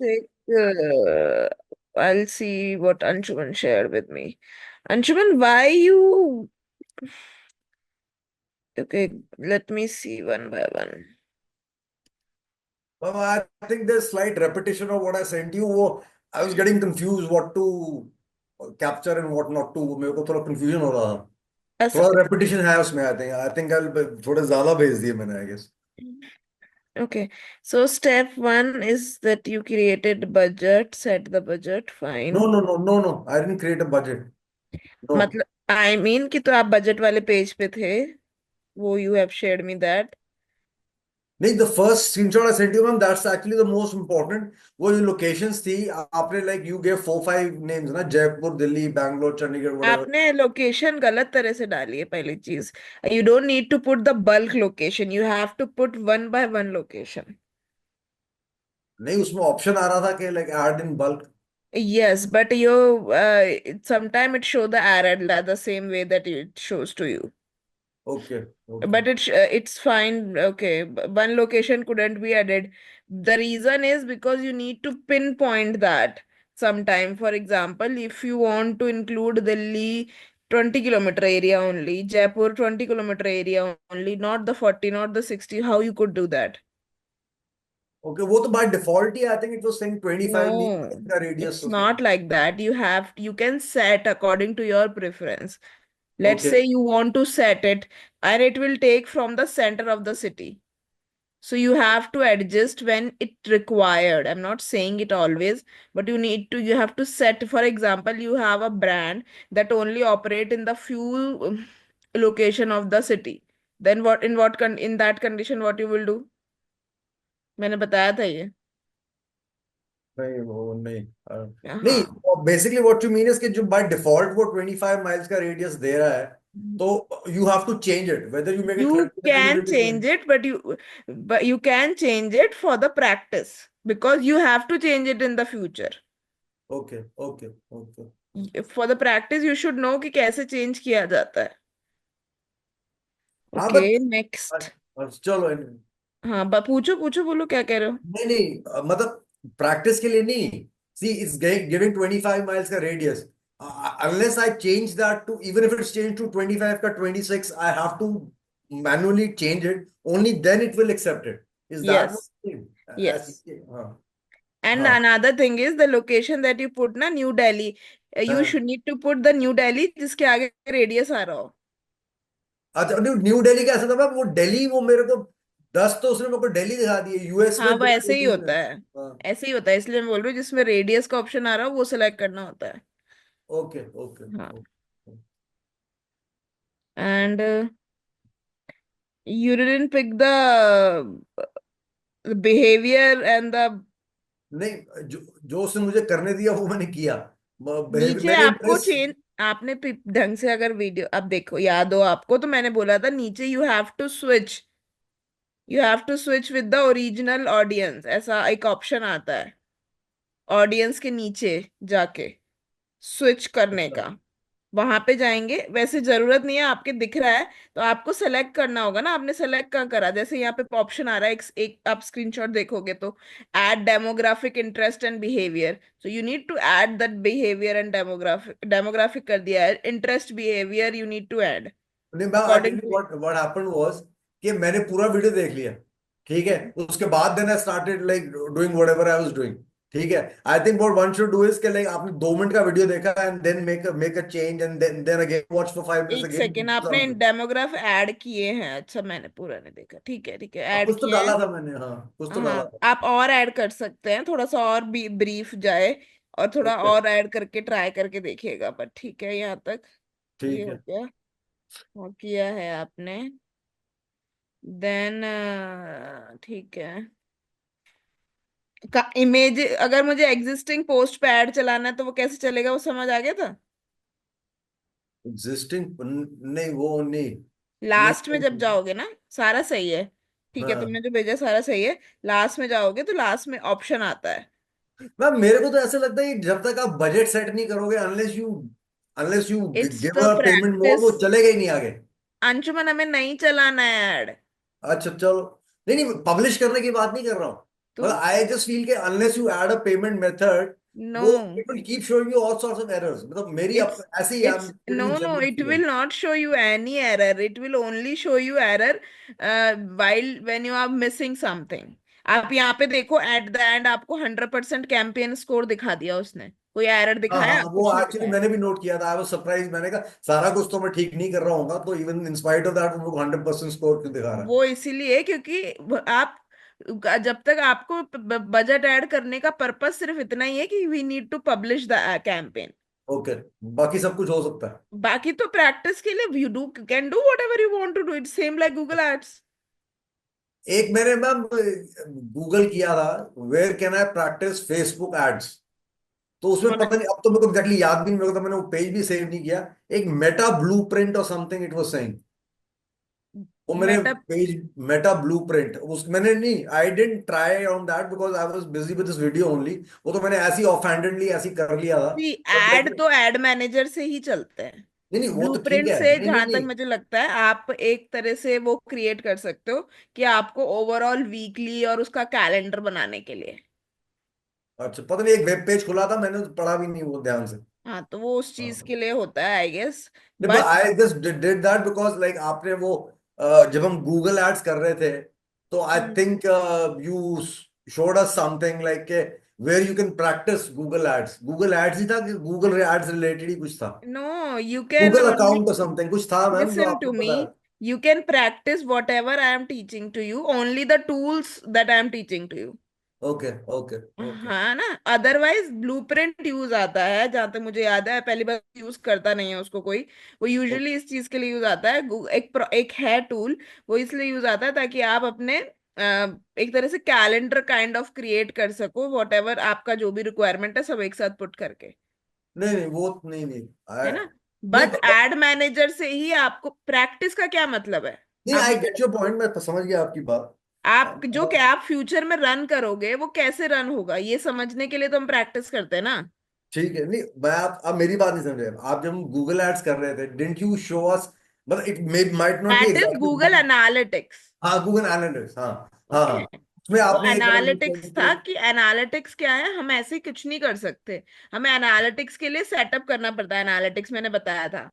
take. I'll see what Anshuman shared with me. Anshuman, why you? Okay, let me see one by one. Well, I think there's slight repetition of what I sent you. I was getting confused what to capture and what not to. मेरे को थोड़ा confusion हो रहा था. As थोड़ा repetition है उसमें. I think थोड़े ज्यादा भेज दिए मैंने. I guess. okay, so step one is that you created budget, set the budget, No, fine. no, no, no, no. I didn't create a budget. No. मतलब I mean कि तो आप बजट वाले पेज पे थे, वो you have shared me that. नहीं, the first screenshot I sent you, ma'am, that's actually the most important. वो जो locations थी, आपने like you gave 4 5 names ना, जयपुर, दिल्ली, बैंगलोर, चंडीगढ़, whatever. आपने लोकेशन गलत तरह से डाली है पहली चीज. You don't need to put the bulk location, you have to put one by one location. नहीं, उसमें ऑप्शन आ रहा था कि like add in bulk. Yes, but you sometime it show the error the same way that it shows to you. Okay, okay. But it's fine. Okay, one location couldn't be added. The reason is because you need to pinpoint that sometime. For example, if you want to include Delhi 20-kilometer area only, Jaipur 20-kilometer area only, not the 40, not the 60, how you could do that? Okay, वो तो by default he I think it was saying 25 No, meters का radius it's or not something. like that. You can set according to your preference. Let's Okay, say you want to set it and it will take from the center of the city. So you have to adjust when it required. I'm not saying it always, but you have to set, for example, you have a brand that only operate in the few location of the city. Then in that condition, what you will do? मैंने बताया था ये. नहीं वो नहीं. नहीं, हाँ. Basically what you mean is कि जो बाय डिफॉल्ट वो 25 माइल्स का रेडियस दे रहा है, तो you have to change it whether you make it You 30 then you can make it change 20. it, but you can change it for the practice because you have to change it in the future. Okay, okay, okay. For the practice, you should know कि कैसे change किया जाता है. हाँ Okay, but next. चलो anyway. हाँ, पूछो पूछो, बोलो क्या कह रहे हो. नहीं नहीं, मतलब प्रैक्टिस के लिए नहीं. सी इट्स गिविंग 25 माइल्स का radius. Unless I change that to, even if it's change to 25 का 26, I have to manually change it. Only then it will accept it. Is that Yes, what yes. ऐसे? हाँ. And हाँ. another thing is the location that you put na New Delhi. You हाँ. should need to put the New Delhi जिसके आगे radius आ रहा हो. अच्छा, new Delhi का ऐसा था मैम, वो दिल्ली वो मेरे को 10 तो उसने मेरे को दिल्ली दिखा दी है. यूएस में हाँ, वो ऐसे ही 18 है. होता है. हाँ. ऐसे ही होता है, इसलिए मैं बोल रही हूँ जिसमें रेडियस का ऑप्शन आ रहा हो वो सिलेक्ट करना होता है. ओके, ओके, हाँ. Okay. And you didn't pick the behavior and the नहीं, जो जो उसने मुझे करने दिया वो मैंने किया. नीचे मैंने आपको इम्प्रेस. चेंज. आपने ढंग से अगर वीडियो अब देखो, याद हो आपको तो मैंने बोला था नीचे you have to switch with the original audience, ऐसा एक ऑप्शन आता है ऑडियंस के नीचे जाके स्विच करने का. वहां पे जाएंगे, वैसे जरूरत नहीं है, आपके दिख रहा है तो आपको सेलेक्ट करना होगा ना. आपने सेलेक्ट कहाँ करा? जैसे यहाँ पे ऑप्शन आ रहा है एक आप स्क्रीनशॉट देखोगे तो add demographic interest and behaviour. So you need to add that behaviour and demographic. Demographic कर दिया है, interest behaviour you need to add नहीं ma'am, I tell according you to. What what happened was कि मैंने पूरा video देख लिया. ठीक है. उसके बाद then I started like doing whatever I was doing. ठीक है. I think what one should do is कि लाइक आपने 2 मिनट का वीडियो देखा and then make a change and then again watch for 5 minutes एक अगेन. सेकेंड, आपने demographic add किए हैं? अच्छा, मैंने पूरा नहीं देखा. ठीक है ठीक है, ऐड कुछ तो किए हैं. डाला था मैंने. हाँ, कुछ तो डाला हाँ, था. आप और ऐड कर सकते हैं, थोड़ा सा और भी ब्रीफ जाए और थोड़ा ओके. और ऐड करके ट्राई करके देखिएगा. पर ठीक है, यहाँ तक ये ठीक हो है. गया. वो किया है आपने. देन ठीक है. का इमेज, अगर मुझे एग्जिस्टिंग पोस्ट पे ऐड चलाना है तो वो कैसे चलेगा, वो समझ आ गया था. एग्जिस्टिंग नहीं, वो नहीं. नहीं लास्ट में जब नहीं. जाओगे ना, सारा सही है. ठीक है, हाँ तुमने जो भेजा सारा सही है. लास्ट में जाओगे तो लास्ट में ऑप्शन आता है. मैम, मेरे को तो ऐसा लगता है कि जब तक आप बजट सेट नहीं करोगे, unless you it's give the a payment mode, practice. वो चलेगा ही नहीं आगे. अंशुमन, हमें नहीं चलाना है ऐड. अच्छा चलो. नहीं नहीं, पब्लिश करने की बात नहीं कर रहा हूँ. तो Well, I just feel कि unless you add a payment method, no, वो it will keep showing you all sorts of errors. मतलब मेरी ऐसे ही I'm pretty no, genuine it will feeling. not show you any error. It will only show you error while when you are missing something. आप यहाँ पे देखो, at the end आपको 100% campaign score दिखा दिया उसने, कोई एरर हाँ दिखाया? हाँ, वो कुछ नहीं एक्चुअली दिखाया। मैंने भी नोट किया था। आई वाज सरप्राइज, मैंने कहा सारा कुछ तो मैं ठीक नहीं कर रहा हूँ, तो even in spite of that वो 100% स्कोर क्यों दिखा रहा है? वो इसीलिए क्योंकि आप, जब तक आपको बजट ऐड करने का पर्पस सिर्फ इतना ही है कि we need to publish the campaign. Okay, बाकी सब कुछ हो सकता है। बाकी तो प्रैक्टिस के लिए you do can do whatever you want to do, it same like Google ads. एक मैंने मैम गूगल किया था, where can I practice Facebook ads, तो उसमें पता नहीं, अब तो मेरे को एग्जैक्टली याद भी नहीं, मेरे को तो मैंने वो पेज भी सेव नहीं किया। एक मेटा ब्लूप्रिंट और समथिंग इट वाज सेइंग, वो मैंने मेटा पेज, मेटा ब्लूप्रिंट, उस मैंने नहीं, I didn't try on that because I was busy with this video only. वो तो मैंने ऐसे ही ऑफ हैंडेडली ऐसे ही कर लिया था। बट ऐड लाइक, तो एड मैनेजर से ही चलते हैं। नहीं नहीं वो तो ठीक ब्लूप्रिंट है, से नहीं नहीं जहां तक नहीं। मुझे लगता है आप एक तरह से वो क्रिएट कर सकते हो कि आपको ओवरऑल वीकली और उसका कैलेंडर बनाने के लिए। अच्छा, पता नहीं, एक वेब पेज खुला था, मैंने तो पढ़ा भी नहीं वो ध्यान से। हाँ, तो वो उस चीज के लिए होता है आई गेस। नहीं, but I just did that because like आपने वो जब हम गूगल एड्स कर रहे थे, तो I think you showed us something like where you can practise Google Ads ही था कि गूगल एड्स रिलेटेड ही कुछ था? No, you can Google only account और समथिंग कुछ था मैम, जो लिसन आपको टू मी, पता है? you can practice whatever I am teaching to you, only the tools that I am teaching to you। Okay okay okay. हाँ ना, otherwise blueprint use आता है जहां तक मुझे याद है, पहली बार यूज करता नहीं है उसको कोई। वो यूजुअली इस चीज के लिए यूज आता है, एक है टूल, वो इसलिए यूज आता है ताकि आप अपने एक तरह से कैलेंडर काइंड ऑफ क्रिएट कर सको, वॉट एवर आपका जो भी रिक्वायरमेंट है सब एक साथ पुट करके, नहीं नहीं वो नहीं नहीं है ना। नहीं बट एड मैनेजर से ही आपको प्रैक्टिस का क्या मतलब है? नहीं, आप आई गेट योर पॉइंट, मैं समझ गया आपकी बात। आप जो क्या आप फ्यूचर में रन करोगे वो कैसे रन होगा ये समझने के लिए तो हम प्रैक्टिस करते हैं ना। ठीक है, नहीं मैं आप मेरी बात नहीं समझे। आप जब गूगल एड्स कर रहे थे, डिडंट यू शो अस, मतलब it may might not be that is Google exactly. Analytics. हाँ, गूगल एनालिटिक्स, हाँ हाँ ओके, हाँ। उसमें वो आपने एक बार एनालिटिक्स था कि एनालिटिक्स क्या है, हम ऐसे ही कुछ नहीं कर सकते। हमें एनालिटिक्स के लिए सेटअप करना पड़ता है, एनालिटिक्स मैंने बताया था।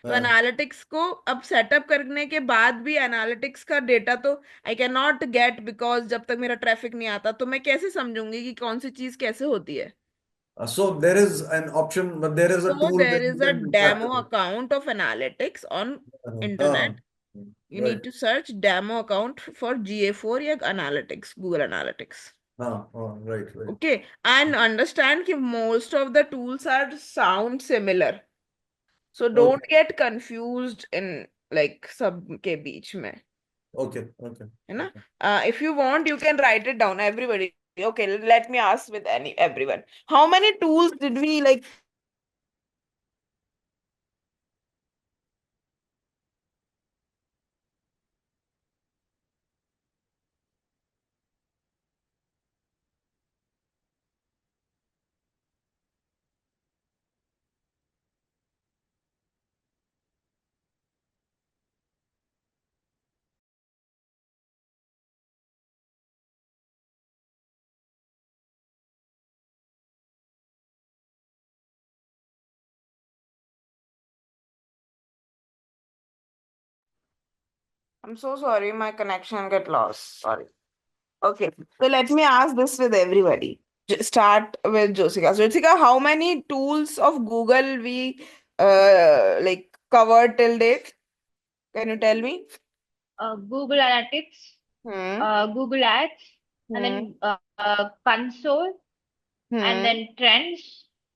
तो हाँ, एनालिटिक्स को अब सेटअप करने के बाद भी एनालिटिक्स का डेटा तो I can not gate, because जब तक मेरा ट्रैफिक नहीं आता तो मैं कैसे समझूंगी कि कौन सी चीज कैसे होती है। So there is an option, but there is a So tool there that is you a can demo practise. account of analytics on हाँ internet. हाँ, You need right, to search demo account for GA4 या analytics, Google Analytics. हाँ हाँ, right right. Okay, and understand कि most of the tools are sound similar. So don't okay get confused in like सब के बीच में, okay okay है ना? Okay. If you want, you can write it down. Everybody. Okay, let me ask with everyone. How many tools did we like? I'm so sorry, my connection get lost. Sorry. Okay, so let me ask this with everybody. Start with Josika. Josika, how many tools of Google we like covered till date? Can you tell me? Google Analytics, Hmm. Google Ads, and Hmm. then Console, and Hmm. then Trends,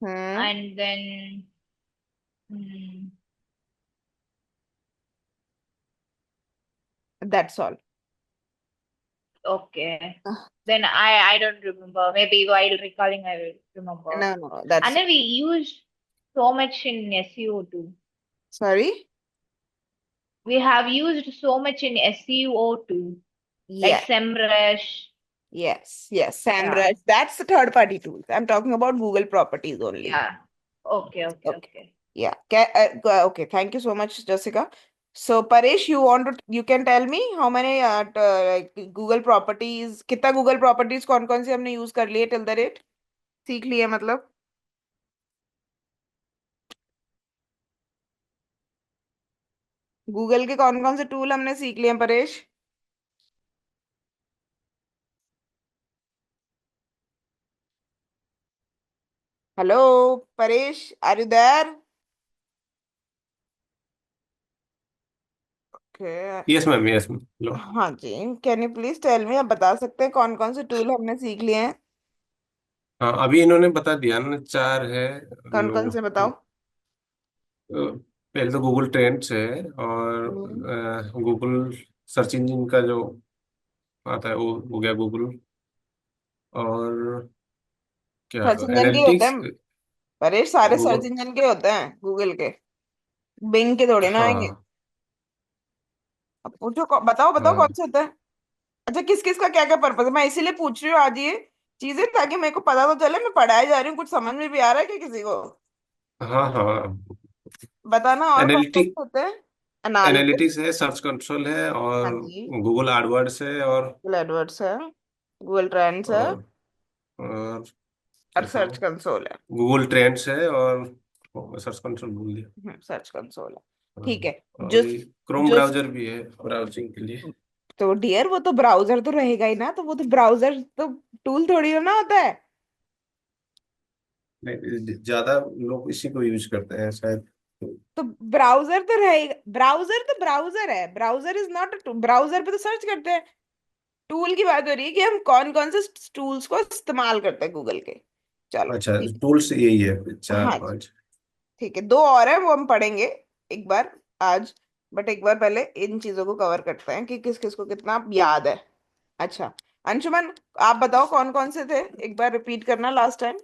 Hmm. and then mm, That's all. okay. Ah, Then I don't remember. Maybe while recalling I will remember. no, no, that's And then we used so much in SEO too. sorry. We have used so much in SEO too, like Yeah. SEMrush. Yes. Yeah, SAMrush. That's the third party tools. I'm talking about Google properties only. yeah. Okay, okay, Okay. okay. Yeah. Okay. Thank you so much, Jessica. So Paresh, you can tell me how many like Google properties, कितना Google properties कौन कौन से हमने use कर लिए till the date, सीख लिए मतलब। गूगल के कौन कौन से टूल हमने सीख लिए हैं Paresh? Hello Paresh, are you there? Okay. Yes ma'am, yes ma'am, लो। हाँ जी, can you please tell me, आप बता सकते हैं कौन कौन से टूल हमने सीख लिए हैं? हाँ, अभी इन्होंने बता दिया ना, 4 है। कौन लो। कौन से बताओ। पहले तो गूगल ट्रेंड्स है, और हम्म। गूगल सर्च इंजन का जो आता है वो हो गया गूगल। और क्या, सर्च इंजन के होते एनालिटिक्स। हैं परेश, सारे सर्च गूगल। इंजन के होते हैं गूगल के, बिंग के थोड़े ना आएंगे। हाँ। अब पूछो, बताओ बताओ कौन हाँ। से होते हैं। अच्छा, किस किस का क्या क्या पर्पज है, मैं इसीलिए पूछ रही हूँ आज ये चीजें, ताकि मेरे को पता तो चले मैं पढ़ाई जा रही हूँ, कुछ समझ में भी आ रहा है कि किसी को। हाँ। हाँ। बताना और कौन कौन से एनालिटिक होते हैं। एनालिटिक्स। एनालिटिक्स है, सर्च कंसोल है, हाँ और जी। गूगल एडवर्ड्स है, गूगल एडवर्ड्स है, गूगल ट्रेंड्स है, और और और क्या था सर्च वो, कंसोल है। गूगल ट्रेंड्स है, और सर्च कंसोल भूल दिया। सर्च कंसोल है। ठीक है। हाँ, और जो ये क्रोम जो ब्राउजर भी है ब्राउजिंग के लिए। तो डियर, वो तो ब्राउजर तो रहेगा ही ना, तो वो तो ब्राउजर तो टूल थोड़ी ना होता है। नहीं, ज्यादा लोग इसी को यूज करते हैं शायद। तो ब्राउजर तो रहेगा, ब्राउजर तो ब्राउजर है, browser is not a, browser पे तो सर्च करते हैं। टूल की बात हो रही है कि हम कौन कौन से टूल्स को इस्तेमाल करते हैं गूगल के। चलो अच्छा, ठीक टूल्स यही है है। चार हाँ जी। पांच। ठीक है, दो और है वो हम पढ़ेंगे एक बार आज, बट एक बार पहले इन चीजों को कवर करते हैं कि किस किस को कितना याद है। अच्छा, अंशुमन, आप बताओ कौन कौन से थे, एक बार रिपीट करना last time.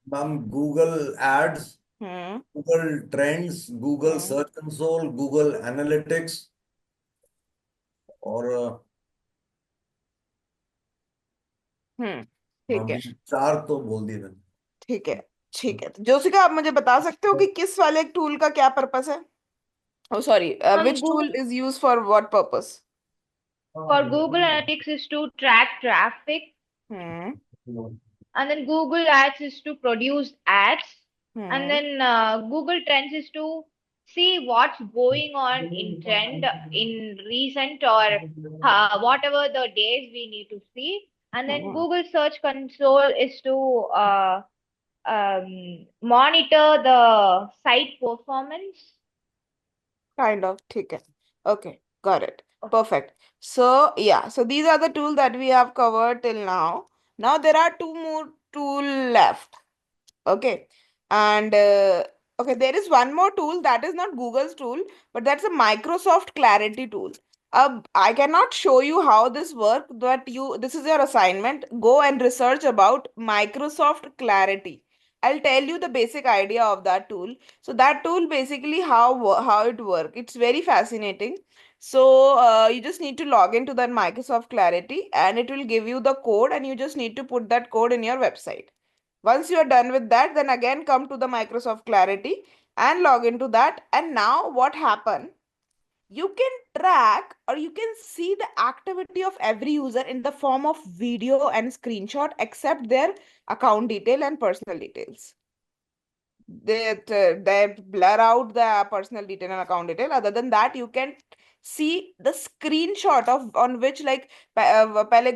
Ma'am, Google Ads, hmm. Google Trends, Google hmm. Search console, Google Analytics, और ठीक मैम, है। ये चार तो बोल दिए मैंने। ठीक है। ठीक है, तो जोशिका, आप मुझे बता सकते हो कि किस वाले टूल का क्या पर्पस है? Oh sorry, Um, which Google, tool is use for what purpose? for Google Analytics is to track traffic, hmm. and then Google Ads is to produce ads, and hmm. then Google Trends is to see what's going on in trend in recent or whatever the days we need to see, and then hmm. Google Search Console is to monitor the site performance. Kind of. ठीक है. Okay, got it. Perfect. So, yeah, so these are the tools that we have covered till now. Now there are two more tool left. Okay. And okay, there is one more tool that is not Google's tool, but that's a Microsoft Clarity tool. I cannot show you how this works, but this is your assignment. Go and research about Microsoft Clarity. I'll tell you the basic idea of that tool. So that tool basically how it works. It's very fascinating. So you just need to log into that Microsoft Clarity, and it will give you the code, and you just need to put that code in your website. Once you are done with that, then again come to the Microsoft Clarity and log into that. And now what happened? You can track or you can see the activity of every user in the form of video and screenshot except their account detail and personal details. They blur out the personal detail and account detail. Other than that, you can see the screenshot of on which like पहले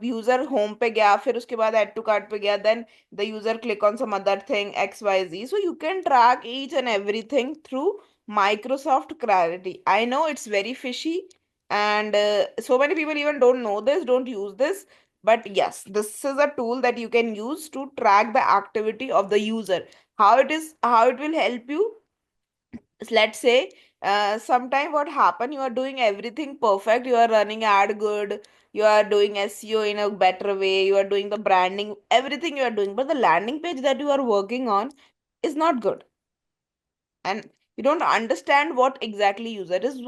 user home पे गया, फिर उसके बाद add to cart पे गया, then the user click on some other thing XYZ. So you can track each and everything through Microsoft Clarity. I know it's very fishy, and so many people even don't know this, don't use this. But yes, this is a tool that you can use to track the activity of the user. How it will help you is, let's say sometime what happen, you are doing everything perfect, you are running ad good, you are doing SEO in a better way, you are doing the branding, everything you are doing, but the landing page that you are working on is not good, and you don't understand what exactly user is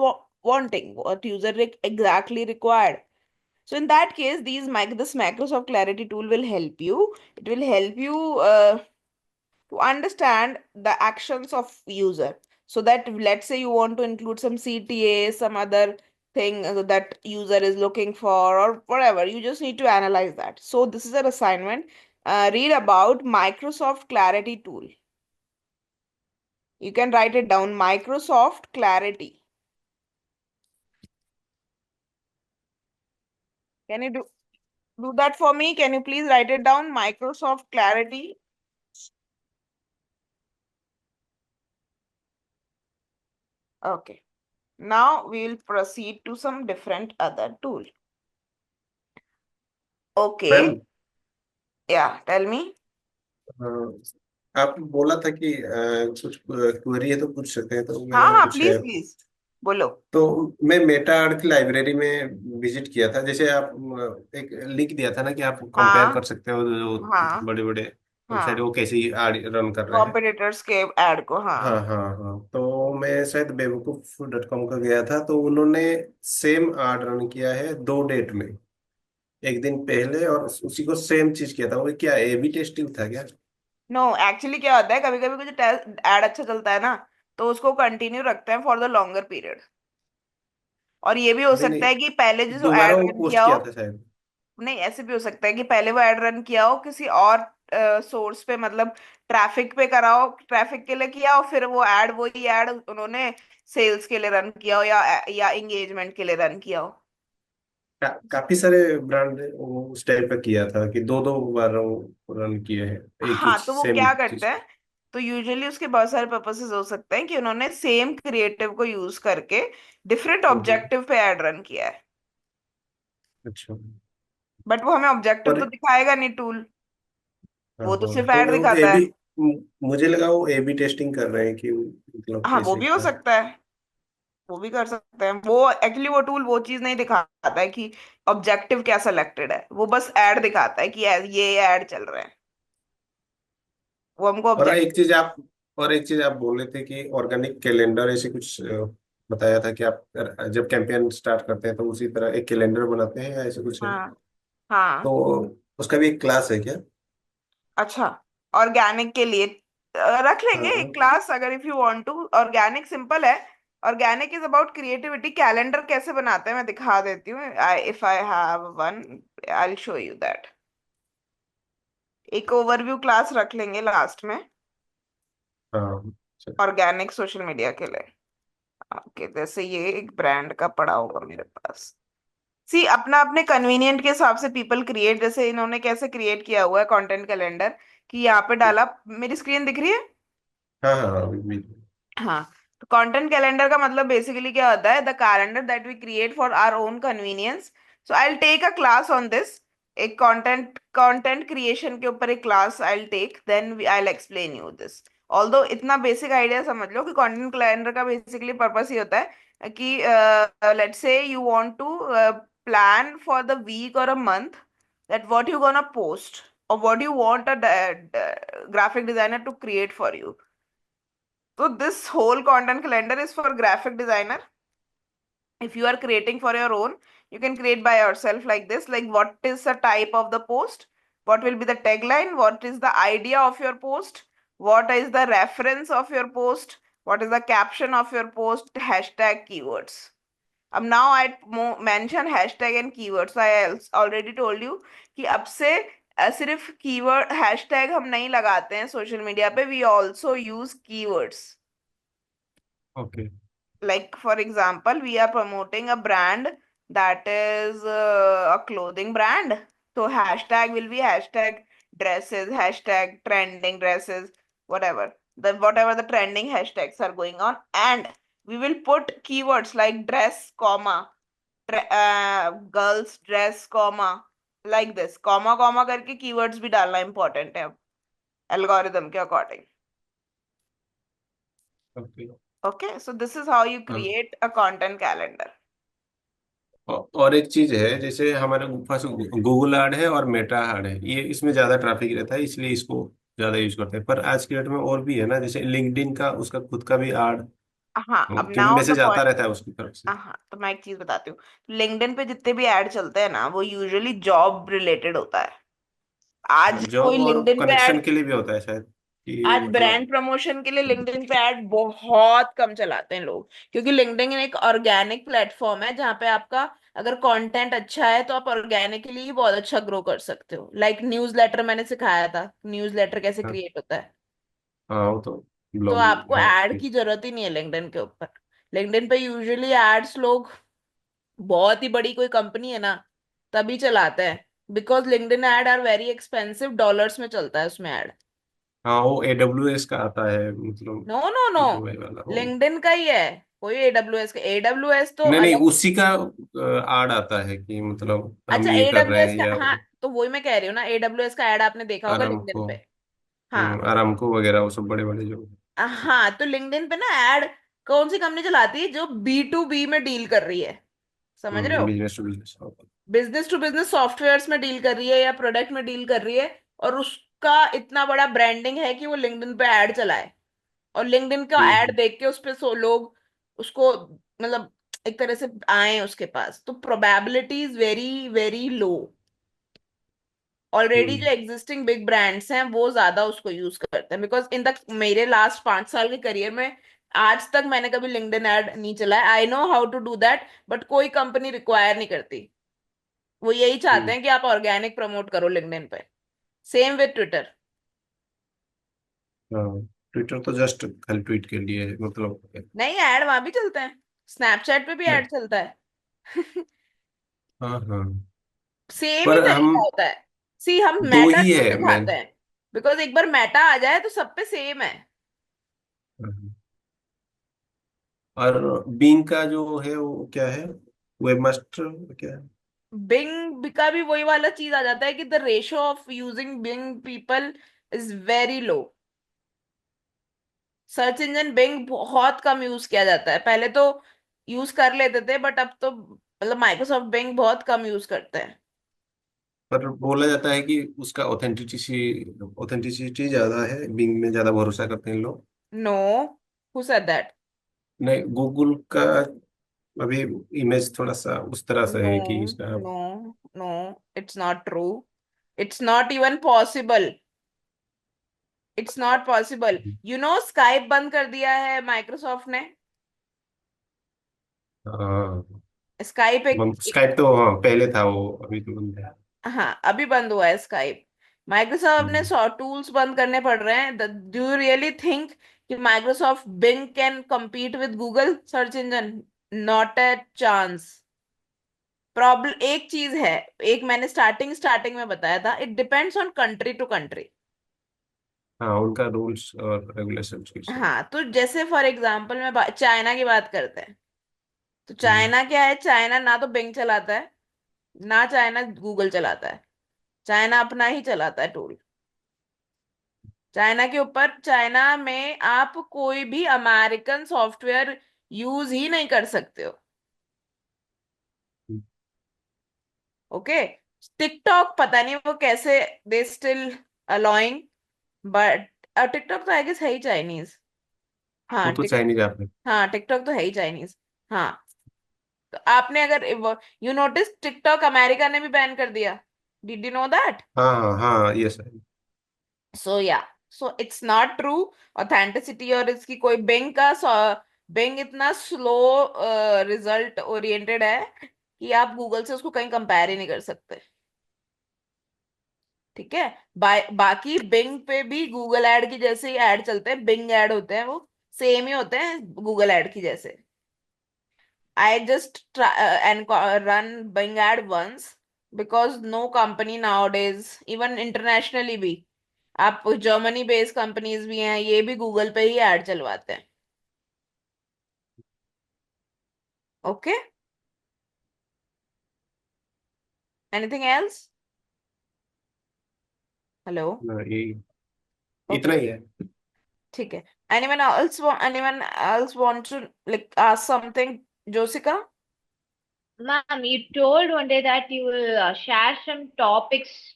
wanting, what user exactly required. So in that case, this Microsoft Clarity tool will help you. It will help you to understand the actions of user. so that let's say you want to include some CTA, some other thing that user is looking for or whatever, you just need to analyze that. So this is an assignment. Read about Microsoft Clarity tool. You can write it down, Microsoft Clarity. Can you do that for me? Can you please write it down, Microsoft Clarity? Okay. Now we will proceed to some different other tool. Okay. Ma'am, Yeah, tell me. आप बोला था कि कुछ query है तो पूछ सकते हैं, तो हाँ मेरा हाँ, कुछ है। प्लीज प्लीज बोलो। तो मैं मेटा आर्ट की लाइब्रेरी में विजिट किया था। जैसे आप एक लिंक दिया था ना कि आप कंपेयर कर हाँ सकते हो जो हाँ बड़े बड़े वेबसाइट हाँ, वो कैसे आर्ट रन कर रहे हैं। कॉम्पिटिटर्स के एड को, हाँ। हाँ हाँ हाँ, तो मैं शायद बेवकूफ.com का गया था, तो उन्होंने सेम आर्ट रन किया है 2 डेट में, एक दिन पहले, और उसी को सेम चीज किया था। वो क्या ए बी टेस्टिंग था क्या? नो, एक्चुअली क्या होता है, कभी कभी कुछ एड अच्छा चलता है ना, तो उसको कंटिन्यू रखते हैं फॉर द लॉन्गर पीरियड। और ये भी हो नहीं सकता नहीं, है कि पहले जो दोबारा एड वो रन पोस्ट किया हो, किया था शायद। नहीं ऐसे भी हो सकता है कि पहले वो एड रन किया हो किसी और सोर्स पे, मतलब ट्रैफिक पे कराओ, ट्रैफिक के लिए किया हो, फिर वो एड, वही एड उन्होंने सेल्स के लिए रन किया हो या एंगेजमेंट के लिए रन किया हो। काफी सारे ब्रांड वो उस टाइप का किया था कि दो दो बार वो रन किए हैं एक ही हाँ, तो वो सेम क्या करते चीज। हैं, तो यूजुअली उसके बहुत सारे पर्पसेस हो सकते हैं कि उन्होंने सेम क्रिएटिव को यूज करके डिफरेंट हम्म, ऑब्जेक्टिव पे एड रन किया है। अच्छा। बट वो हमें ऑब्जेक्टिव तो और दिखाएगा नहीं टूल, हाँ वो तो हाँ, सिर्फ तो ऐड वो ए दिखाता है। बी, मुझे लगा वो ए बी टेस्टिंग कर रहे हैं कि मतलब हाँ, वो कैसे भी हो क्या। सकता है, वो भी कर सकते हैं। वो एक्चुअली वो टूल वो चीज नहीं दिखाता है कि ऑब्जेक्टिव क्या सिलेक्टेड है, वो बस ऐड दिखाता है कि ये ऐड चल रहे हैं, वो हमको और एक ऑब्जेक्टिव। चीज आप और एक चीज आप बोल रहे थे कि ऑर्गेनिक कैलेंडर ऐसे कुछ बताया था कि आप जब कैंपेन स्टार्ट करते हैं तो उसी तरह एक कैलेंडर बनाते हैं या ऐसे कुछ है। हाँ हाँ। तो उसका भी एक क्लास है क्या? अच्छा, ऑर्गेनिक के लिए रख लेंगे हाँ एक क्लास, अगर if you want to. Organic simple है, organic is about creativity. Calendar कैसे बनाते हैं मैं दिखा देती हूँ, if I have one I will show you that. एक ओवरव्यू क्लास रख लेंगे लास्ट में, हाँ, अच्छा। ऑर्गेनिक सोशल मीडिया के लिए। ओके, जैसे ये एक ब्रांड का पड़ा होगा मेरे पास। सी, अपना अपने कन्वीनियंट के हिसाब से पीपल क्रिएट, जैसे इन्होंने कैसे क्रिएट किया हुआ है कंटेंट कैलेंडर, कि यहाँ पे डाला। मेरी स्क्रीन दिख रही है? हाँ हाँ हाँ, हाँ। तो कंटेंट कैलेंडर का मतलब बेसिकली क्या होता है, the calendar that we create for our own convenience. So I will take a class on this. एक कंटेंट क्रिएशन के ऊपर एक class I will take, then I will explain you this. Although इतना basic idea समझ लो कि content calendar का basically purpose ये होता है कि let's say you want to plan for the week और a month that what you gonna post or what you want a graphic designer to create for you. So this whole content calendar is for graphic designer. If you are creating for your own, you can create by yourself like this. Like, what is the type of the post? What will be the tagline? What is the idea of your post? What is the reference of your post? What is the caption of your post? Hashtag keywords. Now I mention hashtag and keywords. So I already told you कि अब से सिर्फ keyword hashtag हम नहीं लगाते हैं social media पे, we also use keywords. Okay. Like for example, we are promoting a brand that is a clothing brand, so hashtag will be hashtag dresses, hashtag trending dresses, whatever the trending hashtags are going on. And we will put keywords like dress comma girls dress comma, like this comma करके keywords भी डालना important है अब algorithm के according. Okay. Okay, so this is how you हाँ। create a content calendar. और एक चीज है, जैसे हमारे पास गूगल ऐड है और मेटा ऐड है, ये इसमें ज्यादा ट्रैफिक रहता है इसलिए इसको ज्यादा यूज करते हैं। पर आज के डेट में और भी है ना, जैसे लिंक्डइन का उसका खुद का भी ऐड, हाँ, अब क्योंकि नाउ द मैसेज आता पॉइंट। रहता है उसकी तरफ से। हाँ, तो मैं एक चीज बताती हूँ। लिंक्डइन पे जितने भी ऐड चलते हैं ना, वो यूजुअली जॉब रिलेटेड होता है। आज जॉब कोई और लिंक्डइन पे कनेक्शन ऐड, के लिए भी होता है शायद। कि आज ब्रांड मतलब। प्रमोशन के लिए लिंक्डइन पे ऐड बहुत कम चलाते हैं लोग, क्योंकि लिंक्डइन एक ऑर्गेनिक प्लेटफॉर्म है जहां पे आपका अगर कंटेंट अच्छा है तो आप ऑर्गेनिकली ही बहुत अच्छा ग्रो कर सकते हो। लाइक न्यूज़लेटर मैंने सिखाया था, न्यूज़लेटर कैसे हाँ, क्रिएट होता है। हाँ, वो तो तो ब्लॉग। आपको हाँ, ऐड की जरूरत ही नहीं है लिंक्डइन के ऊपर। लिंक्डइन पे यूजुअली एड्स लोग, बहुत ही बड़ी कोई कंपनी है ना तभी चलाते हैं, because LinkedIn ad are very expensive, dollars में चलता है उसमें ऐड। हाँ, वो AWS का आता है मतलब। नो नो नो, यूआई वाला वो। लिंक्डइन का ही है। कोई एडब्ल्यूएस का, एडब्ल्यूएस तो नहीं, नहीं, अलग। उसी का आड़ आता है कि मतलब हम अच्छा ये कर रहे एडब्ल्यूएस हैं का, या हाँ, तो वही मैं कह रही हूँ ना, एडब्ल्यूएस का ऐड आपने देखा होगा लिंक्डइन अरामको। पे। हाँ। अरामको वगैरह वो सब बड़े बड़े जो। हाँ तो लिंक्डइन पे ना ऐड कौन सी कंपनी चलाती है? जो B2B में डील कर रही है, समझ रहे हो? Business to business. Business to business softwares में डील कर रही है या प्रोडक्ट में डील कर रही है, और उसका इतना बड़ा ब्रांडिंग है कि वो लिंक्डइन पे ऐड चलाए, और लिंक्डइन का ऐड हम्म, देख के उस पे सो लोग उसको, मतलब एक तरह से आए उसके पास, तो probability is very very low. Already जो हम्म, एग्जिस्टिंग बिग ब्रांड्स हैं वो ज्यादा उसको यूज करते हैं, बिकॉज इन द मेरे लास्ट 5 साल के करियर में आज तक मैंने कभी लिंक्डइन ऐड नहीं चलाया। I know how to do that, but कोई कंपनी रिक्वायर नहीं करती। वो यही चाहते हम्म। हैं कि आप ऑर्गेनिक प्रमोट करो लिंक्डइन पे। Same with Twitter. हाँ, ट्विटर तो जस्ट खाली ट्वीट के लिए है, मतलब। नहीं, ऐड वहां भी चलते हैं, स्नैपचैट पे भी नहीं। ऐड चलता है। हाँ, हाँ। सेम ही पर तरीका हम होता है। सी हम दो मेटा ही क्यों है मैं। सिखाते हैं? बिकॉज एक बार मेटा आ जाए तो सब पे सेम है। और बिंग का जो है वो क्या है? वेबमास्टर क्या है? बिंग का भी वही वाला चीज आ जाता है कि the ratio of using Bing people is very low. Search engine Bing बहुत कम यूज किया जाता है, पहले तो यूज कर लेते थे बट अब तो मतलब माइक्रोसॉफ्ट बिंग बहुत कम यूज करते हैं। पर बोला जाता है कि उसका ऑथेंटिसिटी ज्यादा है, बिंग में ज्यादा भरोसा करते हैं लोग। No, who said that? नहीं, गूगल का अभी इमेज थोड़ा सा उस तरह से नो है कि इसका। No no, it's not true. It's not even possible. It's not possible. You know Skype बंद कर दिया है माइक्रोसॉफ्ट ने। हाँ, स्काइप स्काइप तो हाँ पहले था, वो अभी तो बंद है। हाँ अभी बंद हुआ है स्काइप। माइक्रोसॉफ्ट ने हम्म। 100 टूल्स बंद करने पड़ रहे हैं। डू यू रियली थिंक कि Microsoft Bing can compete with Google search engine? Not a chance. Problem एक चीज है, एक मैंने स्टार्टिंग स्टार्टिंग में बताया था, it depends on country to country. हाँ, उनका रूल्स और रेगुलेशंस कुछ है। हाँ तो जैसे फॉर एग्जांपल मैं चाइना की बात करते हैं, तो हम्म, चाइना क्या है? चाइना ना तो बिंग चलाता है, ना चाइना गूगल चलाता है। चाइना अपना ही चलाता है टूल। चाइना के ऊपर, चाइना में आप कोई भी अमेरिकन सॉफ्टवेयर यूज ही नहीं कर सकते हो। ओके। टिकटॉक पता नहीं वो कैसे, they still allowing, but TikTok तो आई गेस है ही चाइनीज। वो हाँ तो चाइनीज ऐप है। हाँ टिकटॉक तो है ही चाइनीज। हाँ तो आपने अगर, यू नोटिस टिकटॉक अमेरिका ने भी बैन कर दिया। Did you know that? हाँ, हाँ, हाँ, यस। सो या, so it's not true authenticity. और इसकी कोई बिंग का, बिंग इतना स्लो रिजल्ट ओरिएंटेड है कि आप गूगल से उसको कहीं कंपेयर ही नहीं कर सकते। ठीक है। बाकी बिंग पे भी गूगल ऐड की जैसे ही ऐड चलते हैं, बिंग ऐड होते हैं, वो सेम ही होते हैं गूगल ऐड की जैसे। I just and run Bing ad once, because no company nowadays, even internationally भी, आप जर्मनी बेस्ड कंपनीज भी हैं, ये भी गूगल पे ही ऐड चलवाते हैं। ओके। Anything else? हेलो? ये इतना ओके, ही है। ठीक है। anyone else want to like ask something, Josika? Ma'am, you told one day that you will share some topics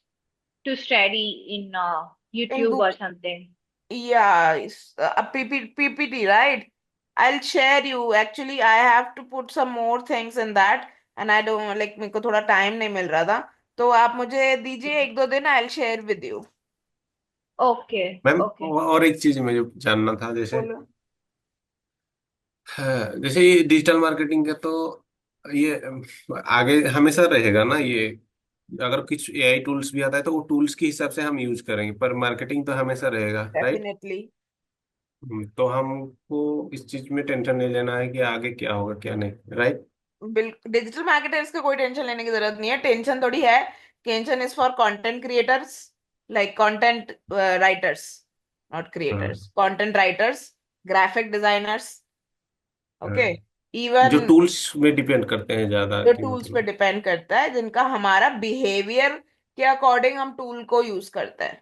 to study in In YouTube or Google? something. Yeah, it's a PPT, right? I'll share you. Actually, I have to put some more things in that, and I don't like, मेरे को थोड़ा time नहीं मिल रहा था, तो आप मुझे दीजिए 1-2 दिन, I'll share with you. Okay. Ma'am okay. और एक चीज मुझे जानना था, जैसे बोलो। हाँ, जैसे ये डिजिटल मार्केटिंग का तो ये आगे हमेशा रहेगा ना ये। अगर कुछ एआई टूल्स भी आता है तो वो टूल्स के हिसाब से हम यूज करेंगे, पर मार्केटिंग तो हमेशा रहेगा, राइट? डेफिनेटली। तो हमको इस चीज में टेंशन नहीं लेना है कि आगे क्या होगा क्या नहीं, राइट? बिल्कुल, डिजिटल मार्केटर्स को कोई टेंशन लेने की जरूरत नहीं है, टेंशन थोड़ी है। Tension is for content creators, like content writers, not हाँ, creators, content writers, graphic designers. हाँ। ओके। जो इवन टूल्स में डिपेंड करते हैं ज्यादा जो कि टूल्स पे मतलब। डिपेंड करता है, जिनका हमारा बिहेवियर के अकॉर्डिंग हम टूल को यूज करते हैं।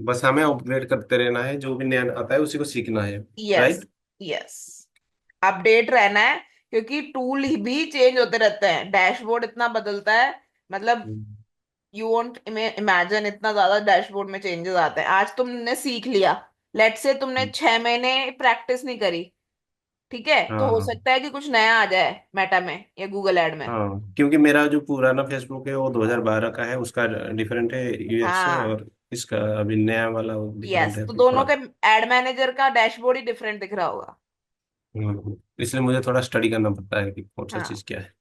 बस हमें अपग्रेड करते रहना है, जो भी नया आता है उसी को सीखना है, यस। राइट? यस। अपडेट रहना है, क्योंकि टूल भी चेंज होते रहते हैं, डैशबोर्ड इतना बदलता है, मतलब यू वोंट इमेजिन इतना ज्यादा डैशबोर्ड में चेंजेस आते हैं। आज तुमने सीख लिया, लेट से तुमने 6 महीने प्रैक्टिस नहीं करी, ठीक है, तो हाँ, हो हाँ, सकता है कि कुछ नया आ जाए मेटा में या गूगल एड में। हाँ, क्योंकि मेरा जो पुराना फेसबुक है वो 2012 का है, उसका डिफरेंट है यूएक्स से, हाँ। और इसका अभी नया वाला डिफरेंट यस, है तो तो दोनों थोड़ा। के एड मैनेजर का डैशबोर्ड ही डिफरेंट दिख रहा होगा। इसलिए मुझे थोड़ा स्टडी करना पड़ता है कि कौन सा हाँ। चीज़ क्या है।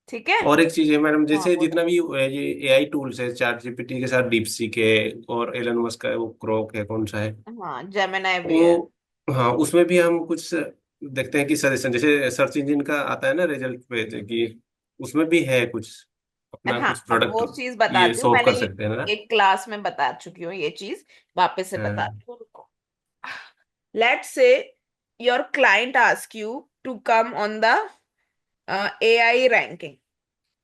ठीक है। और एक चीज़ है मैडम, हाँ जैसे बोलो। जितना भी ये एआई टूल्स है, चैट जीपीटी के साथ डीपसीक है, और एलन मस्क का है वो ग्रोक है, कौन सा है हाँ, जेमिनाई भी है। वो, हाँ, उसमें भी हम कुछ देखते हैं कि सजेशन, जैसे सर्च इंजन का आता है ना रिजल्ट पे, कि उसमें भी है कुछ अपना हाँ, कुछ अब प्रोडक्ट वो चीज ये बताती हूँ, शो मैंने कर सकते हैं ना। एक क्लास में बता चुकी हूँ ये चीज, वापस से हाँ, बताती हूँ, रुको। Let's say your client ask you to come on the AI ranking.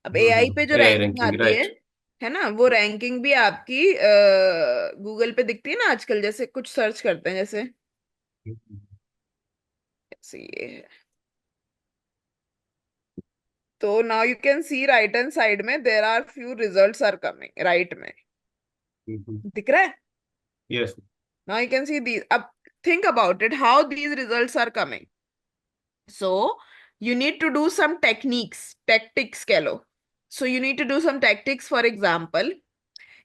अब एआई पे जो एआई रैंकिंग रैंकिंग, आती राइट? है ना, वो रैंकिंग भी आपकी गूगल पे दिखती है ना आजकल, जैसे कुछ सर्च करते हैं, जैसे ये है, तो now you can see right hand side में there are few results are coming right में, दिख रहा है? Yes. Now you can see these, अब think about it how these results are coming. So you need to do some tactics कह लो. So you need to do some tactics. For example,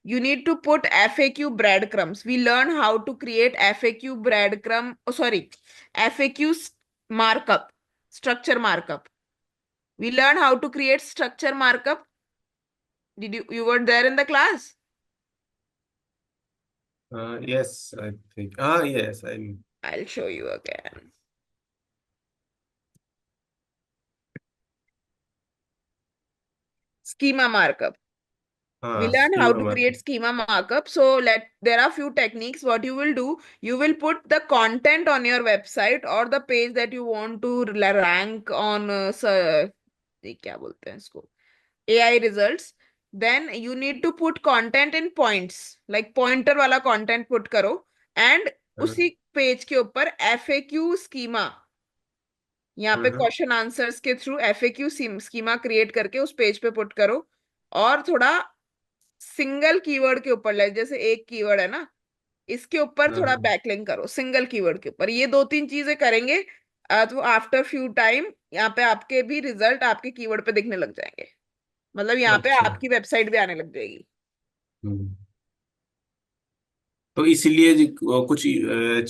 you need to put FAQ breadcrumbs. We learn how to create FAQ breadcrumb, oh sorry, FAQ markup, structure markup. We learn how to create structure markup. Did you were there in the class? Yes, I think, हाँ, yes, I. I'll show you again. Schema markup. We हाँ, learn how schema to create market. schema markup. So there are few techniques. What you will do, you will put the content on your website or the page that you want to rank on ये क्या बोलते हैं इसको, AI results. Then you need to put content in points, like pointer वाला content put करो, and उसी page के ऊपर FAQ schema, यहाँ पे क्वेश्चन आंसर्स के थ्रू FAQ स्कीमा क्रिएट करके उस पेज पे पुट करो, और थोड़ा सिंगल कीवर्ड के ऊपर, लाइक जैसे एक कीवर्ड है ना, इसके ऊपर थोड़ा बैकलिंक करो सिंगल कीवर्ड के ऊपर, ये 2-3 चीजें करेंगे, तो आफ्टर फ्यू टाइम यहाँ पे आपके भी रिजल्ट आपके कीवर्ड पे दिखने लग जाएंगे, मतलब यहाँ पे अच्छा। आपकी वेबसाइट भी आने लग जाएगी। हम्म। तो इसीलिए कुछ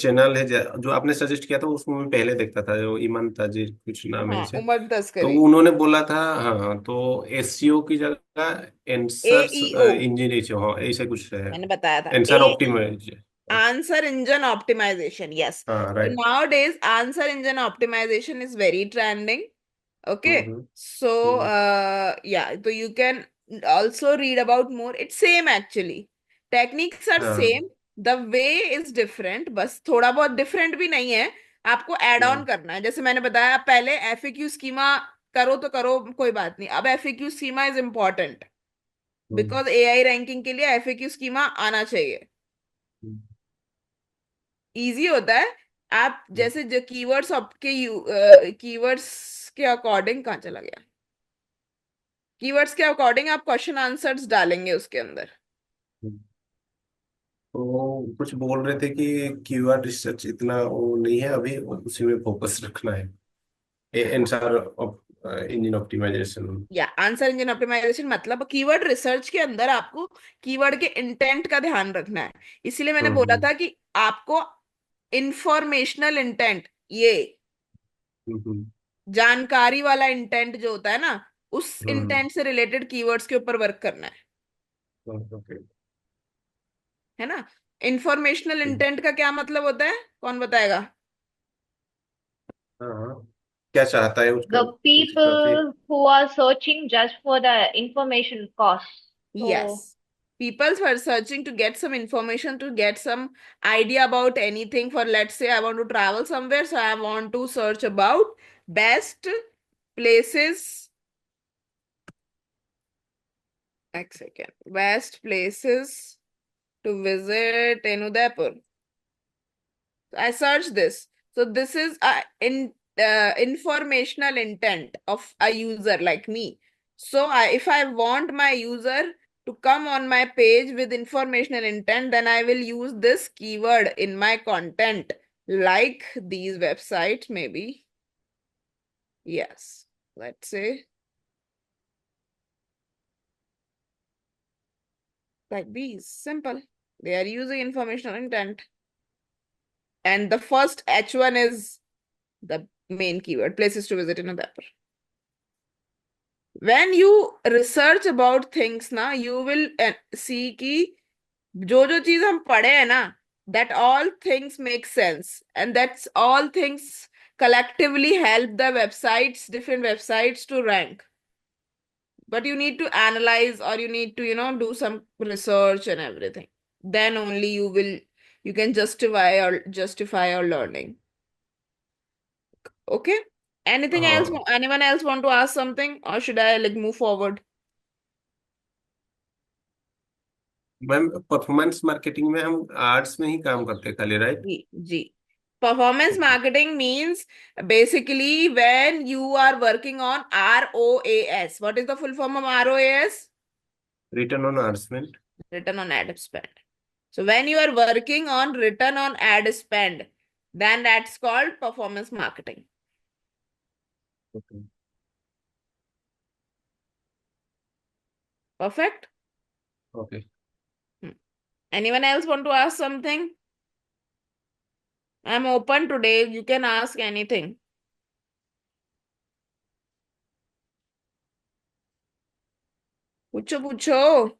चैनल है जो आपने सजेस्ट किया था, उसमें मैं पहले देखता था, जो ईमान ताजिर कुछ नाम है हाँ, जैसे। उमर तो तस्करी। उन्होंने बोला था, हाँ, हाँ, तो एसईओ की जगह आंसर्स AEO, इंजीनियर, हाँ, ऐसे कुछ है। मैंने बताया था, answer optimize. answer engine optimization. Yes. हाँ, So right. nowadays answer engine optimization is very trending. Okay. हम्म, So हम्म, yeah, so you can also read about more. It's same actually. Techniques are हाँ, same. The way is different. बस थोड़ा बहुत different भी नहीं है, आपको add on हम्म, करना है। जैसे मैंने बताया, पहले FAQ schema करो तो करो, कोई बात नहीं, अब FAQ schema is important hmm, because AI ranking के लिए FAQ schema आना चाहिए, हम्म, इजी होता है। आप जैसे जो कीवर्ड्स आपके कीवर्ड्स के अकॉर्डिंग, कहाँ चला गया, कीवर्ड्स के अकॉर्डिंग आप क्वेश्चन आंसर्स डालेंगे उसके अंदर। हम्म। तो कुछ बोल रहे थे कि कीवर्ड रिसर्च इतना वो नहीं है अभी, उसी में फोकस रखना है, आंसर इंजन ऑप्टिमाइजेशन। या आंसर इंजन ऑप्टिमाइजेशन मतलब कीवर्ड रिसर्च के अंदर आपको कीवर्ड के इंटेंट का ध्यान रखना है। इसीलिए मैंने बोला हम्म था कि आपको इंफॉर्मेशनल इंटेंट, ये हम्म जानकारी वाला इंटेंट जो होता है ना, उस हम्म इंटेंट से रिलेटेड कीवर्ड्स के ऊपर वर्क करना ओके। है ना। इंफॉर्मेशनल इंटेंट का क्या मतलब होता है, कौन बताएगा? हाँ हाँ, क्या चाहता है उसका The उस हिसाब से। people who are searching just for the information cost. So, Yes. People were searching to get some information, to get some idea about anything. For, let's say, I want to travel somewhere, so I want to search about best places. Next second. Best places to visit in Udaipur. I search this. So this is informational intent of a user like me. So if I want my user to come on my page with informational intent, then I will use this keyword in my content, like these websites, maybe. Yes, let's say like these. Simple. They are using informational intent. And the first H1 is the main keyword, places to visit in Udaipur. When you research about things ना, you will see कि जो जो चीज हम पढ़े हैं ना, that all things make sense, and that's all things collectively help the websites, different websites to rank. But you need to analyze, or you need to, do some research and everything. Then only you can justify your learning. Okay? Anything else? हाँ Anyone else want to ask something, or should I like move forward? Ma'am, performance marketing में हम arts में ही काम करते हैं खाली, right? Ji ji. Performance marketing means basically when you are working on ROAS. What is the full form of ROAS? Return on art spend. Return on ad spend. So when you are working on return on ad spend, then that's called performance marketing. Okay. Perfect? Okay. Hmm. Anyone else want to ask something? I'm open today. You can ask anything. पूछो पूछो।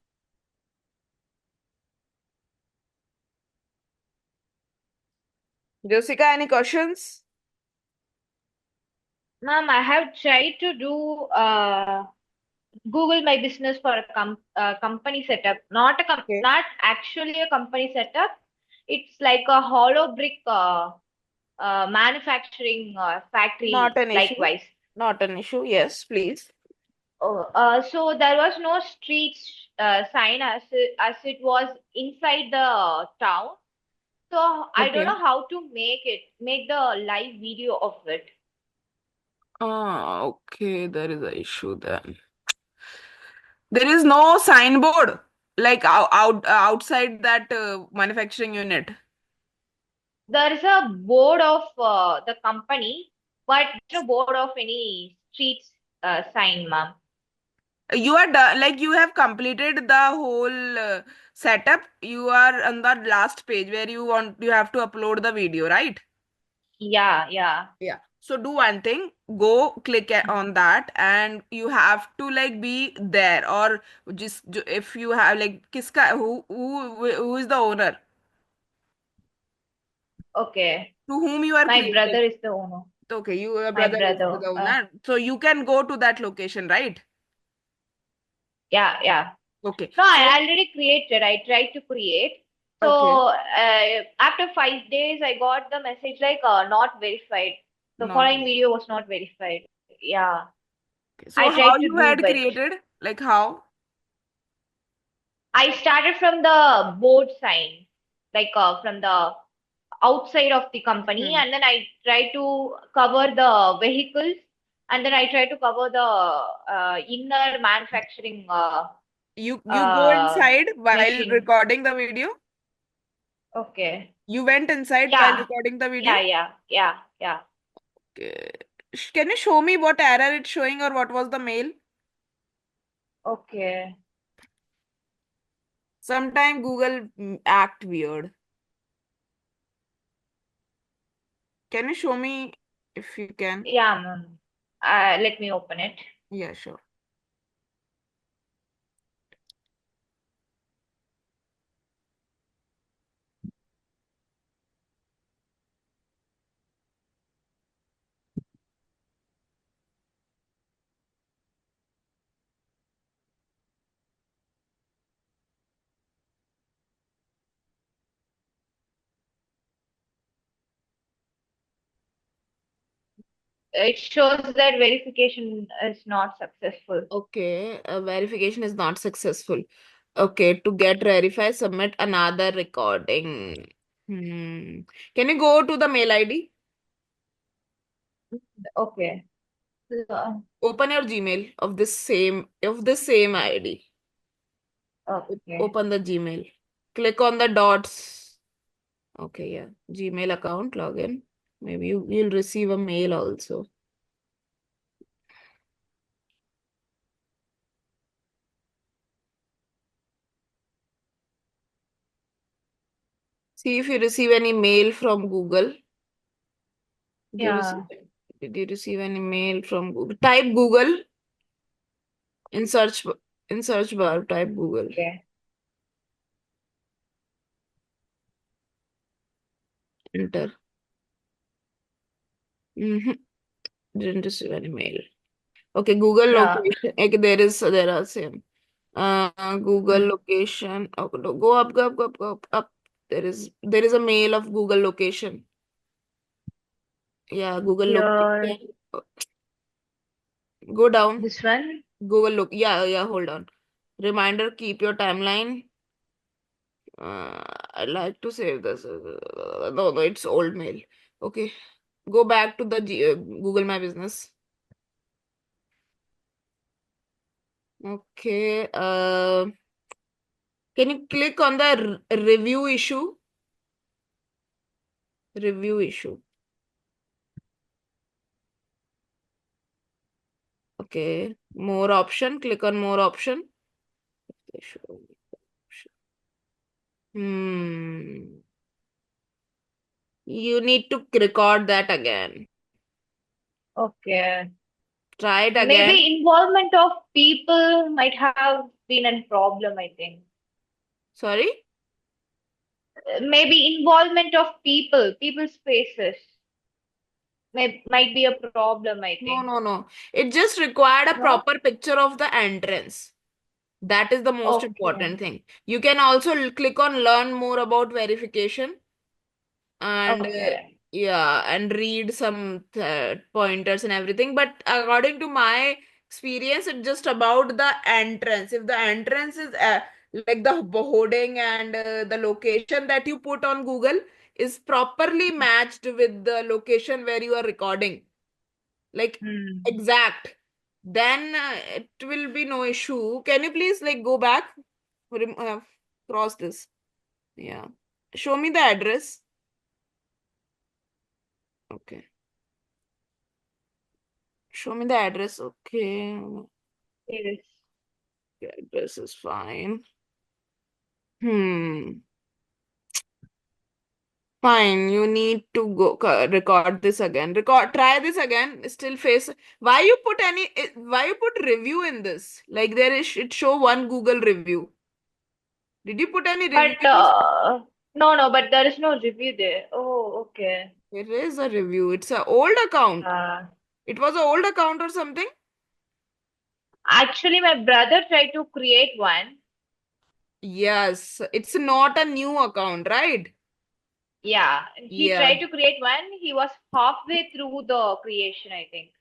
Jessica, any questions? ma'am, I have tried to do Google My Business for a company setup. Okay. Not actually a company setup. It's like a hollow brick manufacturing Not factory. an issue. Likewise. Not an issue. Yes, please. Oh, so there was no street sign as it was inside the town. So I don't Okay. know how to make the live video of it. Ah, okay. There is a issue then. There is no signboard like outside that manufacturing unit. There is a board of the company, but no board of any street sign, ma'am. You are done, like you have completed the whole setup. You are on the last page where you have to upload the video, right? Yeah, yeah. Yeah. So do one thing, go click on that, and you have to like be there, or just if you have like kiska who is the owner Okay. to whom you are My creating. brother is the owner. Okay, your My brother is brother. the owner, so you can go to that location, right? Yeah, yeah. Okay, No, I so already created. I tried to create. okay, So after 5 days, I got the message like not verified. The not following video was not verified. Yeah, okay. I So how tried to you do, had but created, like how? I started from the board sign, like from the outside of the company, Hmm. and then I tried to cover the vehicles, and then I tried to cover the inner manufacturing You go uh, inside while machine. recording the video. Okay. You went inside while Yeah, recording the yeah, video. yeah, yeah, yeah. Okay. Can you show me what error it's showing or what was the mail? Okay. Sometime Google act weird. Can you show me if you can? Yeah, ma'am. Let me open it. Yeah, sure. It shows that verification is not successful. Okay, verification is not successful. Okay, to get verified, submit another recording. Hmm. Can you go to the mail ID? Okay. Open your Gmail of this same ID. Okay. Open the Gmail. Click on the dots. Okay, yeah. Gmail account, login. Maybe you'll receive a mail also. See if you receive any mail from Google. Did you receive, Yeah. did you receive any mail from Google? Type Google in search bar. Type Google. Okay. Enter. Mm-hmm. Didn't receive any mail. Okay, Google Yeah. location. Okay, there are same. Google Hmm. location. Okay, no, go up, go up, go up, go up, up. There is a mail of Google location. Yeah, Google Here, location. Go down. this one. Google look. Yeah, yeah. Hold on. Reminder: keep your timeline. I'd like to save this. No, no, it's old mail. Okay, go back to the Google My Business. Okay. Can you click on the review issue? Review issue. Okay. More option. Click on more option. Hmm. You need to record that again. Okay. Try it again. Maybe involvement of people might have been a problem, I think. Sorry? Maybe involvement of people's faces might be a problem, I No, think. no, no. It just required a No? proper picture of the entrance. That is the most Okay. important thing. You can also click on learn more about verification and Okay. yeah, and read some pointers and everything. But according to my experience, it's just about the entrance. If the entrance is like the hoarding and the location that you put on Google is properly matched with the location where you are recording, like Hmm. exact, then it will be no issue. Can you please like go back, cross this? Yeah. Show me the address. Okay. Show me the address. Okay. Yes. The address is fine. Hmm. Fine. You need to go record this again. Try this again. Still face. Why you put review in this? Like it show one Google review. Did you put any But reviews? no, but there is no review there. Oh, okay. There is a review. It's an old account. Uh, It was an old account or something? Actually, my brother tried to create one. Yes. It's not a new account, right? Yeah, he Yeah. tried to create one. He was halfway through the creation, I think.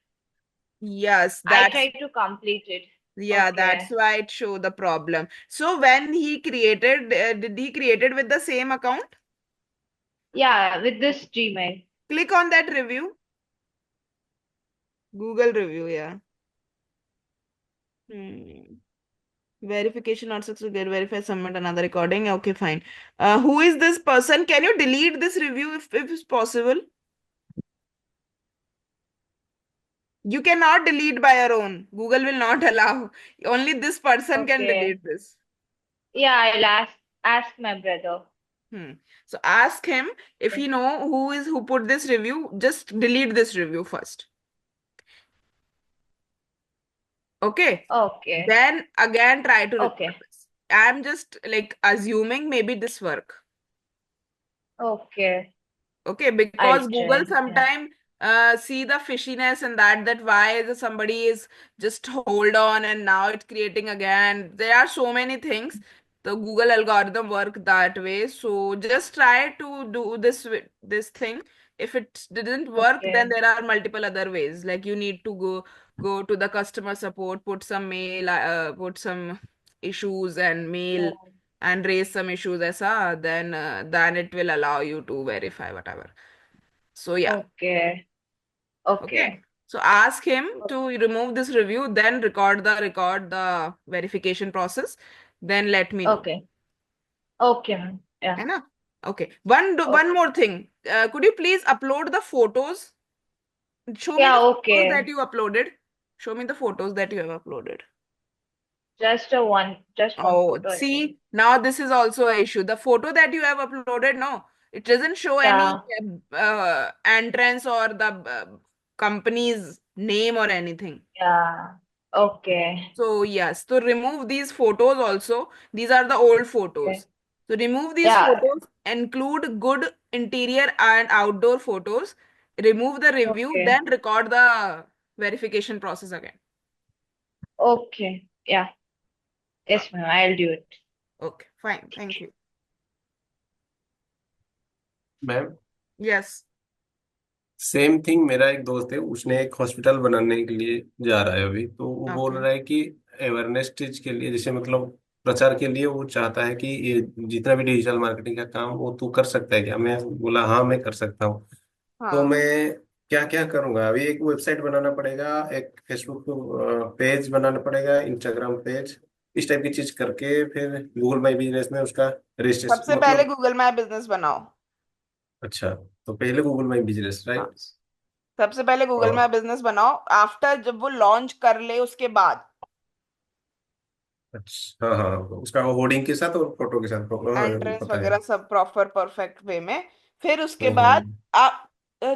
Yes, I that's tried to complete it. yeah, that's Okay. why it show the problem. So when he created, did he created with the same account? Yeah, with this Gmail. Click on that review. Google review, yeah. Hmm. Verification not successful. Get verified. Submit another recording. Okay, fine. Who is this person? Can you delete this review if it's possible? You cannot delete by your own. Google will not allow. Only this person can Okay. delete this. Yeah, I'll ask my brother. Hmm. So ask him if Okay. he know who put this review. Just delete this review first. Okay. Okay. Then again try to record Okay. this. I'm just like assuming maybe this work. Okay. Okay, I'll because Google try. Yeah. sometime see the fishiness in that why somebody is just hold on and now it's creating again. There are so many things. The Google algorithm work that way. So just try to do this thing. If it didn't work, then Okay. there are multiple other ways. Like you need to go to the customer support, put some mail, put some issues and Yeah. mail and raise some issues aisa, then it will allow you to verify whatever. So yeah, Okay. okay. Okay. So ask him to remove this review, then record the verification process, then let me know. Okay. Okay, ma'am. Yeah. है ना? Okay. One Okay. more thing. Could you please upload the photos? Show me Yeah, the photos that okay. you uploaded. Show me the photos that you have uploaded. Just one Oh, photo, I think. see, now this is also an issue. The photo that you have uploaded, no, it doesn't show any Yeah. entrance or the company's name or anything. Yeah. Okay. So, yes, to remove these photos also, these are the old Okay. photos. So, remove these Yeah. photos, include good interior and outdoor photos, remove the review, Okay. then record the verification process again. Okay. Yeah. Ah, Yes, ma'am. I'll do it. okay, fine. Thank you. Ma'am, Yes. Same thing मेरा एक दोस्त है, उसने एक hospital बनाने के लिए जा रहा है अभी, तो वो बोल Okay. रहा है कि अवेयरनेस चीज के लिए, जैसे मतलब प्रचार के लिए वो चाहता है कि ये जितना भी डिजिटल मार्केटिंग का काम वो तू कर सकता है क्या? मैं बोला हाँ मैं कर सकता हूँ। तो हाँ। मैं क्या क्या करूंगा? अभी एक वेबसाइट बनाना पड़ेगा, एक फेसबुक पेज बनाना पड़ेगा, इंस्टाग्राम पेज, इस टाइप की चीज करके फिर गूगल माई बिजनेस में उसका रजिस्ट्रेशन सबसे पहले मतलब। गूगल मैप बिजनेस बनाओ। अच्छा, तो पहले गूगल माई बिजनेस, हाँ, राइट? सबसे पहले गूगल और मैप बिजनेस बनाओ, आफ्टर जब वो लॉन्च कर ले उसके बाद अच्छा, हाँ हाँ, उसका होर्डिंग के साथ और फोटो के साथ, हाँ, एंट्रेंस पता है। वगैरह सब प्रॉपर परफेक्ट वे में। फिर उसके बाद हम्म। आप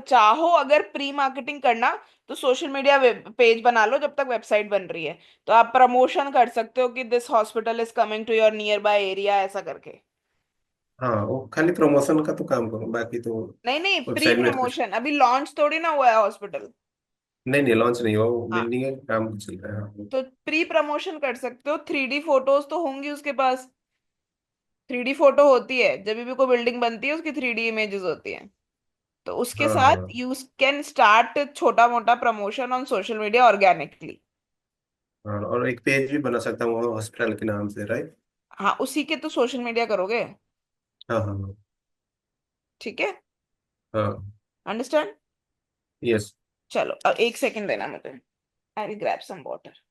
चाहो अगर प्री मार्केटिंग करना तो सोशल मीडिया पेज बना लो जब तक वेबसाइट बन रही है। तो आप प्रमोशन कर सकते हो कि this hospital is coming to your nearby area ऐसा करके। हाँ, वो खाली प्रमोशन का तो काम करूँ, बाकी तो नहीं नहीं, प्री वेबसाइट में तो कुछ। प्रमोशन, अभी लॉन्च थोड़ी ना हुआ है हॉस्पिटल। नहीं नहीं, लॉन्च नहीं हुआ, वो हाँ, बिल्डिंग का काम चल रहा है, हाँ। तो प्री प्रमोशन कर सकते हो। 3D फोटोज तो होंगी उसके पास। 3D फोटो होती है जब भी कोई बिल्डिंग बनती है, उसकी 3D इमेजेस होती हैं। तो उसके हाँ साथ हाँ यू कैन स्टार्ट छोटा मोटा promotion on social media organically. हाँ, और एक पेज भी बना सकता हूँ हॉस्पिटल के नाम से, राइट? हाँ, उसी के तो सोशल मीडिया करोगे। हाँ हाँ ठीक है। हाँ। अंडरस्टैंड। यस। चलो अब एक सेकंड देना मुझे। I will grab some water.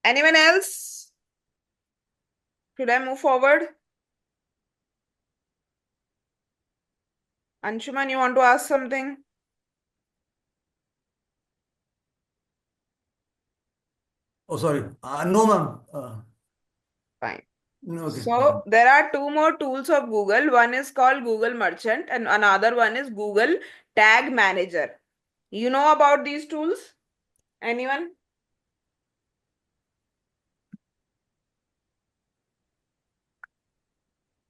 Anyone else? Should I move forward? Anshuman, you want to ask something? Oh, sorry. No, ma'am. Fine. No, okay. So there are two more tools of Google. One is called Google Merchant and another one is Google Tag Manager. You know about these tools? Anyone?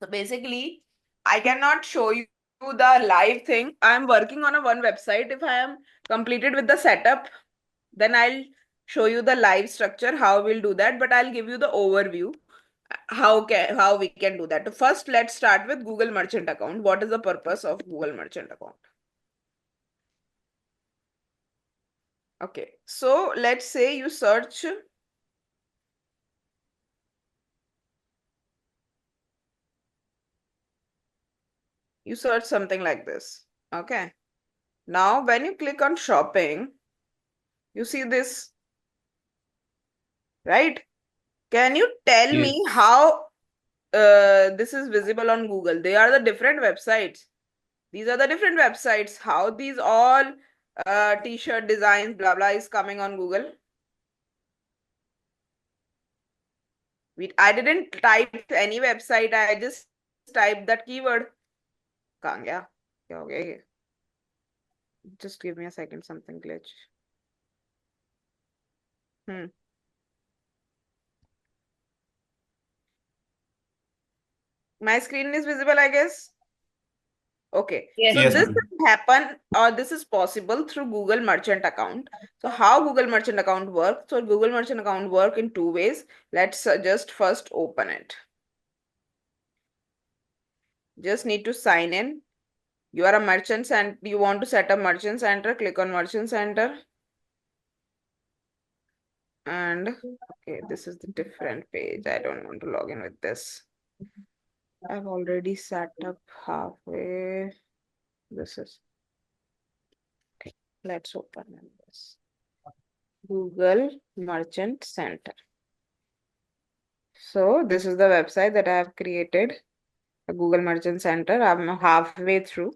So basically, I cannot show you the live thing. I'm working on a one website. If I am completed with the setup, then I'll show you the live structure, how we'll do that, but I'll give you the overview how we can do that. So first, let's start with Google Merchant Account. What is the purpose of Google Merchant Account? Okay, so let's say you search something like this. Okay. Now, when you click on shopping, you see this, right? Can you tell Yes. me how this is visible on Google? They are the different websites. These are the different websites. How these all t-shirt designs, blah blah, is coming on Google? I didn't type any website. I just typed that keyword. कहाँ गया? क्या हो गया ये? Just give me a second. Something glitch. Hmm. My screen is visible, I guess. Okay, Yes. so Yes, this ma'am. can happen or this is possible through Google Merchant Account. So how Google Merchant Account works? So Google Merchant Account work in two ways. Let's just first open it. Just need to sign in. You are a merchant and you want to set up Merchant Center. Click on Merchant Center. And okay, this is the different page. I don't want to log in with this. I've already set up halfway. This is okay. Let's open this. Google Merchant Center. So this is the website that I have created, a Google Merchant Center. I'm halfway through.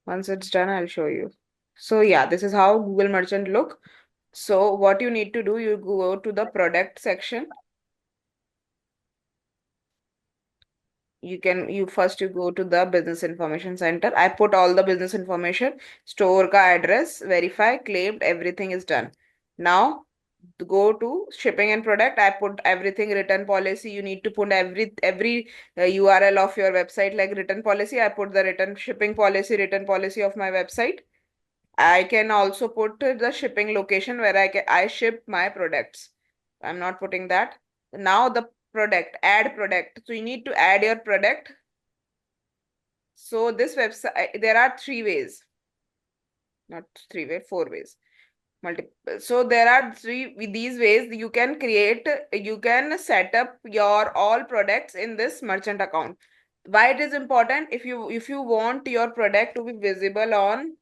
Once it's done, I'll show you. So yeah, this is how Google Merchant look. So what you need to do, you go to the product section. You go to the business information center. I put all the business information, store ka address, verify, claimed, everything is done. Now to go to shipping and product, I put everything, return policy. You need to put every URL of your website, like return policy. I put the return policy of my website. I can also put the shipping location where I ship my products. I'm not putting that. Now the product, add product. So you need to add your product. So this website, there are three ways, not three way, four ways. Multiple. So there are these ways you can set up your all products in this merchant account. Why it is important? If you want your product to be visible on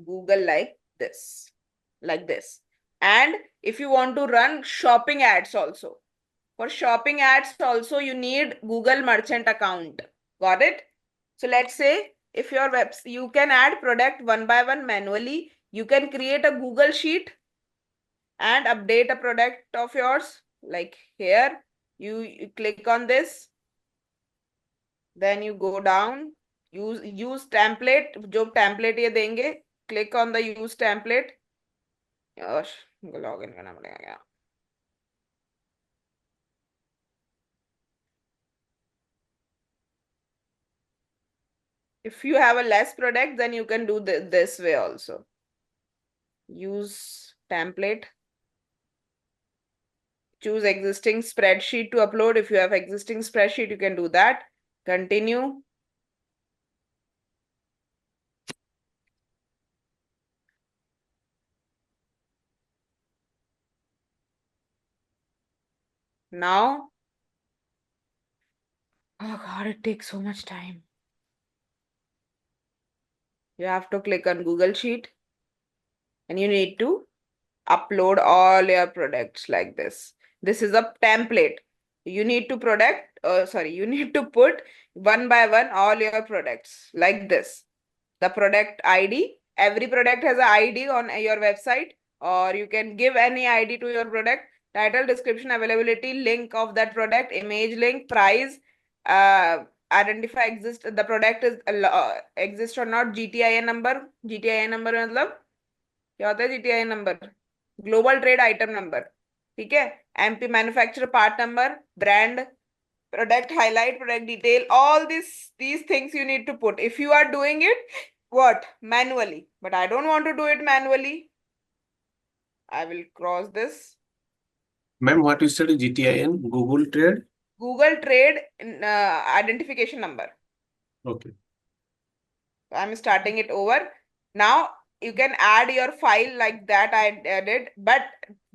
Google like this. And if you want to run shopping ads also, for shopping ads also you need Google Merchant account. Got it? So let's say if your you can add product one by one manually. You can create a Google sheet and update a product of yours. Like here, you click on this, then you go down, use template. जो template ये देंगे, click on the use template. Yash log in करना पड़ेगा क्या? If you have a less product, then you can do this way also. Use template. Choose existing spreadsheet to upload. If you have existing spreadsheet, you can do that. Continue. Now, oh God, it takes so much time. You have to click on Google Sheet and you need to upload all your products like this. This is a template. You need to you need to put one by one all your products like this. The product ID, every product has an ID on your website, or you can give any ID to your product. Title, description, availability, link of that product, image link, price, identify the product is exist or not, GTIN number. GTIN number मतलब क्या होता है? GTIN number, global trade item number. ठीक है? MP manufacturer part number, brand, product highlight, product detail, all these things you need to put. If you are doing it, what? Manually. But I don't want to do it manually. I will cross this. Ma'am what you said GTIN Google trade. Google Trade identification number. Okay. I'm starting it over. Now you can add your file like that I did, but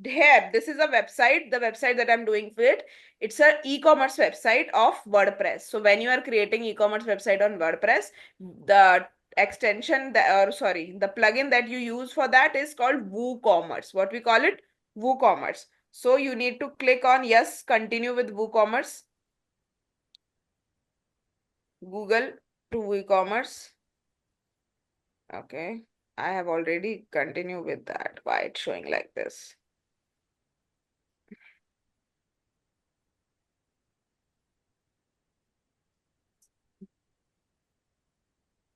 here this is a website, the website that I'm doing for it. It's a e-commerce website of WordPress. So when you are creating e-commerce website on WordPress, the extension that, or sorry, the plugin that you use for that is called WooCommerce. What we call it? WooCommerce. So you need to click on yes, continue with WooCommerce. Google to WooCommerce. Okay, I have already continued with that. Why it's showing like this?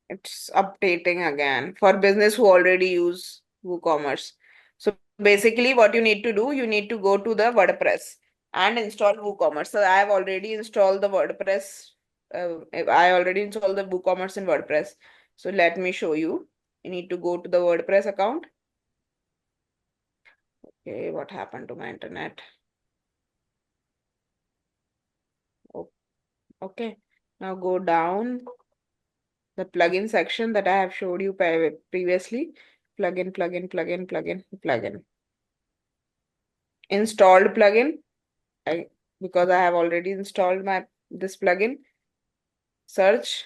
It's updating again for business who already use WooCommerce. So basically what you need to do, you need to go to the WordPress and install WooCommerce. So I have already installed the WordPress. I already installed the WooCommerce in WordPress. So let me show you. You need to go to the WordPress account. Okay, what happened to my internet? Oh, okay, now go down the plugin section that I have showed you previously. Plugin, plugin, plugin, plugin, plugin. Installed plugin. Because I have already installed this plugin. Search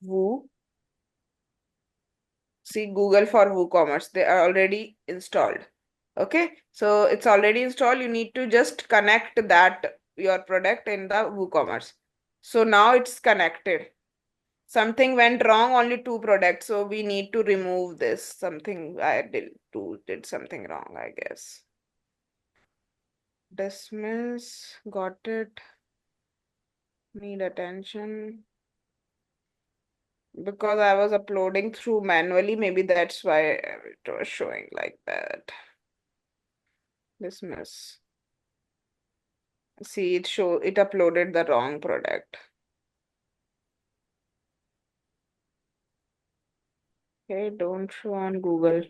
Woo. See Google for WooCommerce. They are already installed. Okay, so it's already installed. You need to just connect that your product in the WooCommerce. So now it's connected. Something went wrong, only 2 products. So we need to remove this. Something I did something wrong, I guess. Dismiss, got it. Need attention. Because I was uploading through manually, maybe that's why it was showing like that. Dismiss. See, it uploaded the wrong product. Okay, don't show on Google.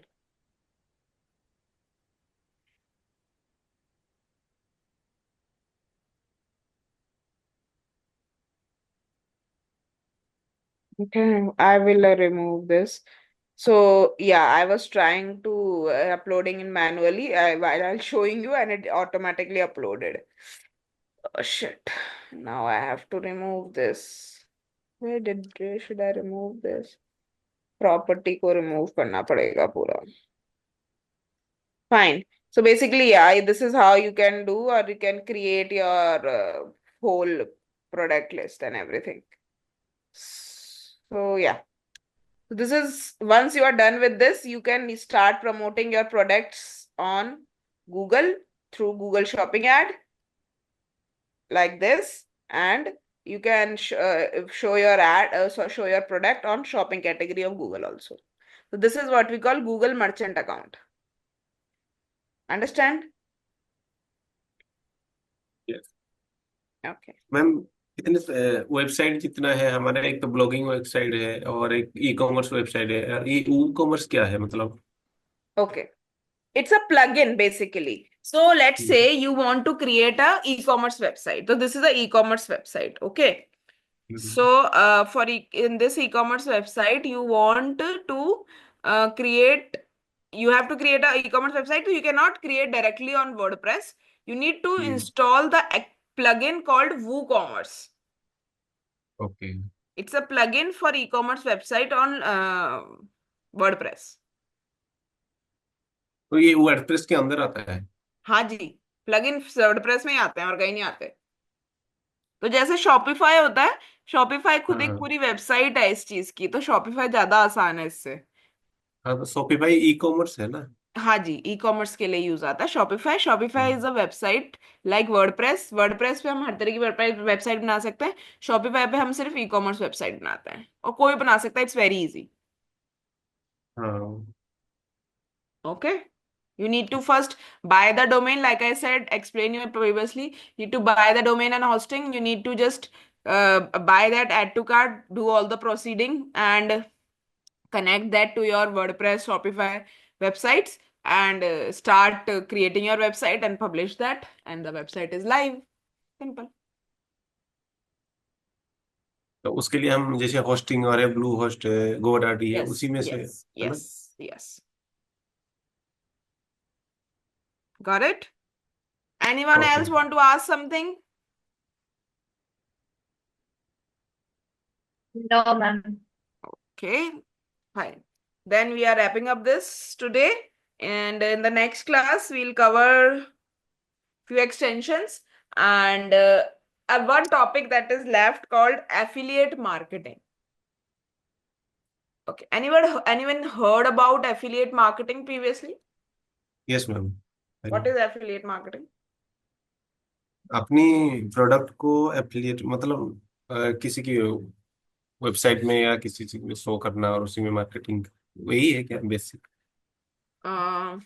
Okay, I will remove this. So yeah, I was trying to uploading in manually while I was showing you, and it automatically uploaded. Oh shit. Now I have to remove this. Where should I remove this? Property को remove करना पड़ेगा पूरा. Fine. So basically, yeah, this is how you can do, or you can create your whole product list and everything. So yeah. So this is, once you are done with this, you can start promoting your products on Google through Google Shopping ad like this, and you can show your ad, show your product on shopping category of Google also. So this is what we call Google Merchant account. Understand? Yes. Okay. Ma'am कितने website कितना है हमारा? एक तो blogging website है और एक e commerce website है. ये ई कॉमर्स क्या है मतलब? Okay. It's a plugin basically. So let's say you want to create a e-commerce website. So this is a e-commerce website. Okay. So in this e-commerce website, you want to create, you have to create a e-commerce website. So you cannot create directly on WordPress. You need to install the plugin called WooCommerce. Okay. It's a plugin for e-commerce website on WordPress. तो ये WordPress के अंदर आता है? हाँ जी, plugin WordPress में ही आते हैं और कहीं नहीं आते. तो जैसे शॉपिफाई होता है, शॉपिफाई खुद एक हाँ. पूरी वेबसाइट है इस चीज की, तो शॉपिफाई ज्यादा आसान है इससे. हाँ तो शॉपिफाई ई कॉमर्स है ना? हाँ जी, ई कॉमर्स के लिए यूज आता है Shopify. Shopify is a website like WordPress. WordPress पे हम हर तरह की वेबसाइट बना सकते हैं. शॉपिफाई पे हम सिर्फ ई कॉमर्स वेबसाइट बनाते हैं, और कोई बना सकता है. It's very easy. हाँ. Okay. You need to first buy the domain, like I said, explain you previously. You need to buy the domain and hosting. You need to just buy that, add to cart, do all the proceeding, and connect that to your WordPress, Shopify websites, and start creating your website and publish that, and the website is live. Simple. तो उसके लिए हम जैसे hosting और है, blue host है, गोडाडी है, Yes, उसी में से yes, है ना? yes, yes. Got it? Anyone okay. else want to ask something? No, ma'am. Okay, fine. Then we are wrapping up this today, and in the next class we'll cover few extensions and one topic that is left called affiliate marketing. Okay, anyone heard about affiliate marketing previously? Yes ma'am. What is affiliate marketing? अपनी product को affiliate मतलब किसी की website में या किसी चीज में शो करना और उसी में मार्केटिंग, वही है क्या basic? Uh,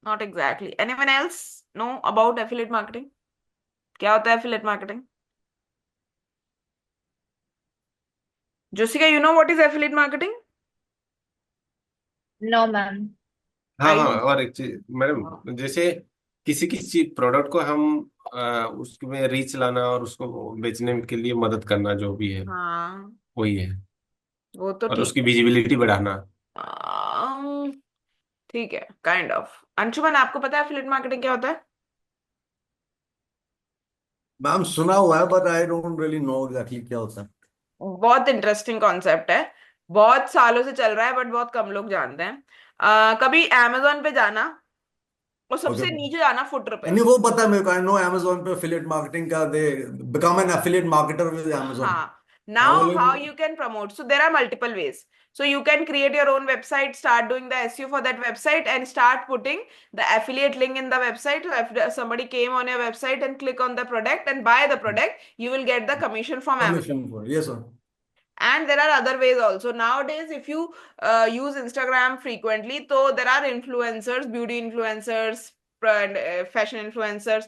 Not exactly. Anyone else know about affiliate marketing? क्या होता है affiliate marketing? Josika, you know what is affiliate marketing? No, ma'am. हाँ हाँ, I और एक चीज मैडम, जैसे किसी किसी प्रोडक्ट को हम उसमें रीच लाना और उसको बेचने के लिए मदद करना, जो भी है हाँ, वही है। वो तो और ठीक उसकी है। विजिबिलिटी बढ़ाना। अम, ठीक है, काइंड ऑफ। अंशुमन, आपको पता है affiliate marketing क्या होता है? मैम सुना हुआ है but I don't really know exactly क्या होता है। बहुत इंटरेस्टिंग कॉन्सेप्ट है, बहुत सालों से चल रहा है बट बहुत कम लोग जानते हैं। कभी amazon पे जाना और ओके। सबसे नीचे जाना फुटर पे। नहीं वो पता है मेरे को, आई नो अमेजोन पे एफिलिएट मार्केटिंग का they become an affiliate marketer with Amazon. हाँ, हाँ वो now how लोग। you can promote, so there are multiple ways. So you can create your own website, start doing the SEO for that website, and start putting the affiliate link in the website. So if somebody came on your website and click on the product and buy the product, you will get the commission from Amazon. Commission for yes sir. And there are other ways also. Nowadays, if you use Instagram frequently, so there are influencers, beauty influencers, and fashion influencers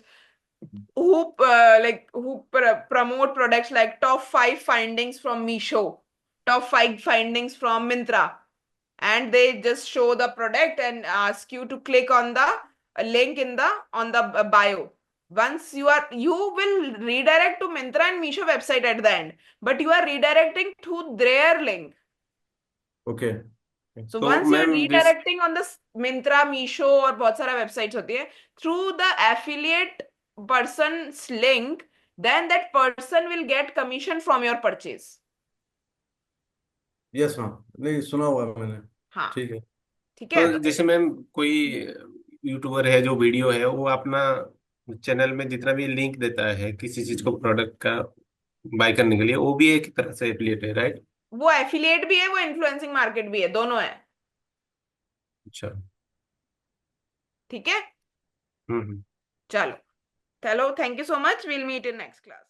who promote products like top 5 findings from Meesho, top 5 findings from Mintra, and they just show the product and ask you to click on the link in the on the bio. Once you will redirect to Mintra and Meesho website at the end, but you are redirecting to their link. Okay. So तो once you're ma'am redirecting on the Mintra, Meesho और बहुत सारा websites होती है, through the affiliate person's link, then that person will get commission from your purchase. Yes ma'am, नहीं सुना हुआ है मैंने। हाँ, ठीक है। ठीक है तो तो। जैसे मैम कोई यूट्यूबर है जो वीडियो है वो अपना चैनल में जितना भी लिंक देता है किसी चीज को प्रोडक्ट का बाय करने के लिए, वो भी एक तरह से एफिलिएट है, राइट? वो एफिलिएट भी है, वो इन्फ्लुएंसिंग मार्केट भी है, दोनों है। अच्छा। ठीक है, हम्म। चलो चलो, thank you so much, will meet in next class.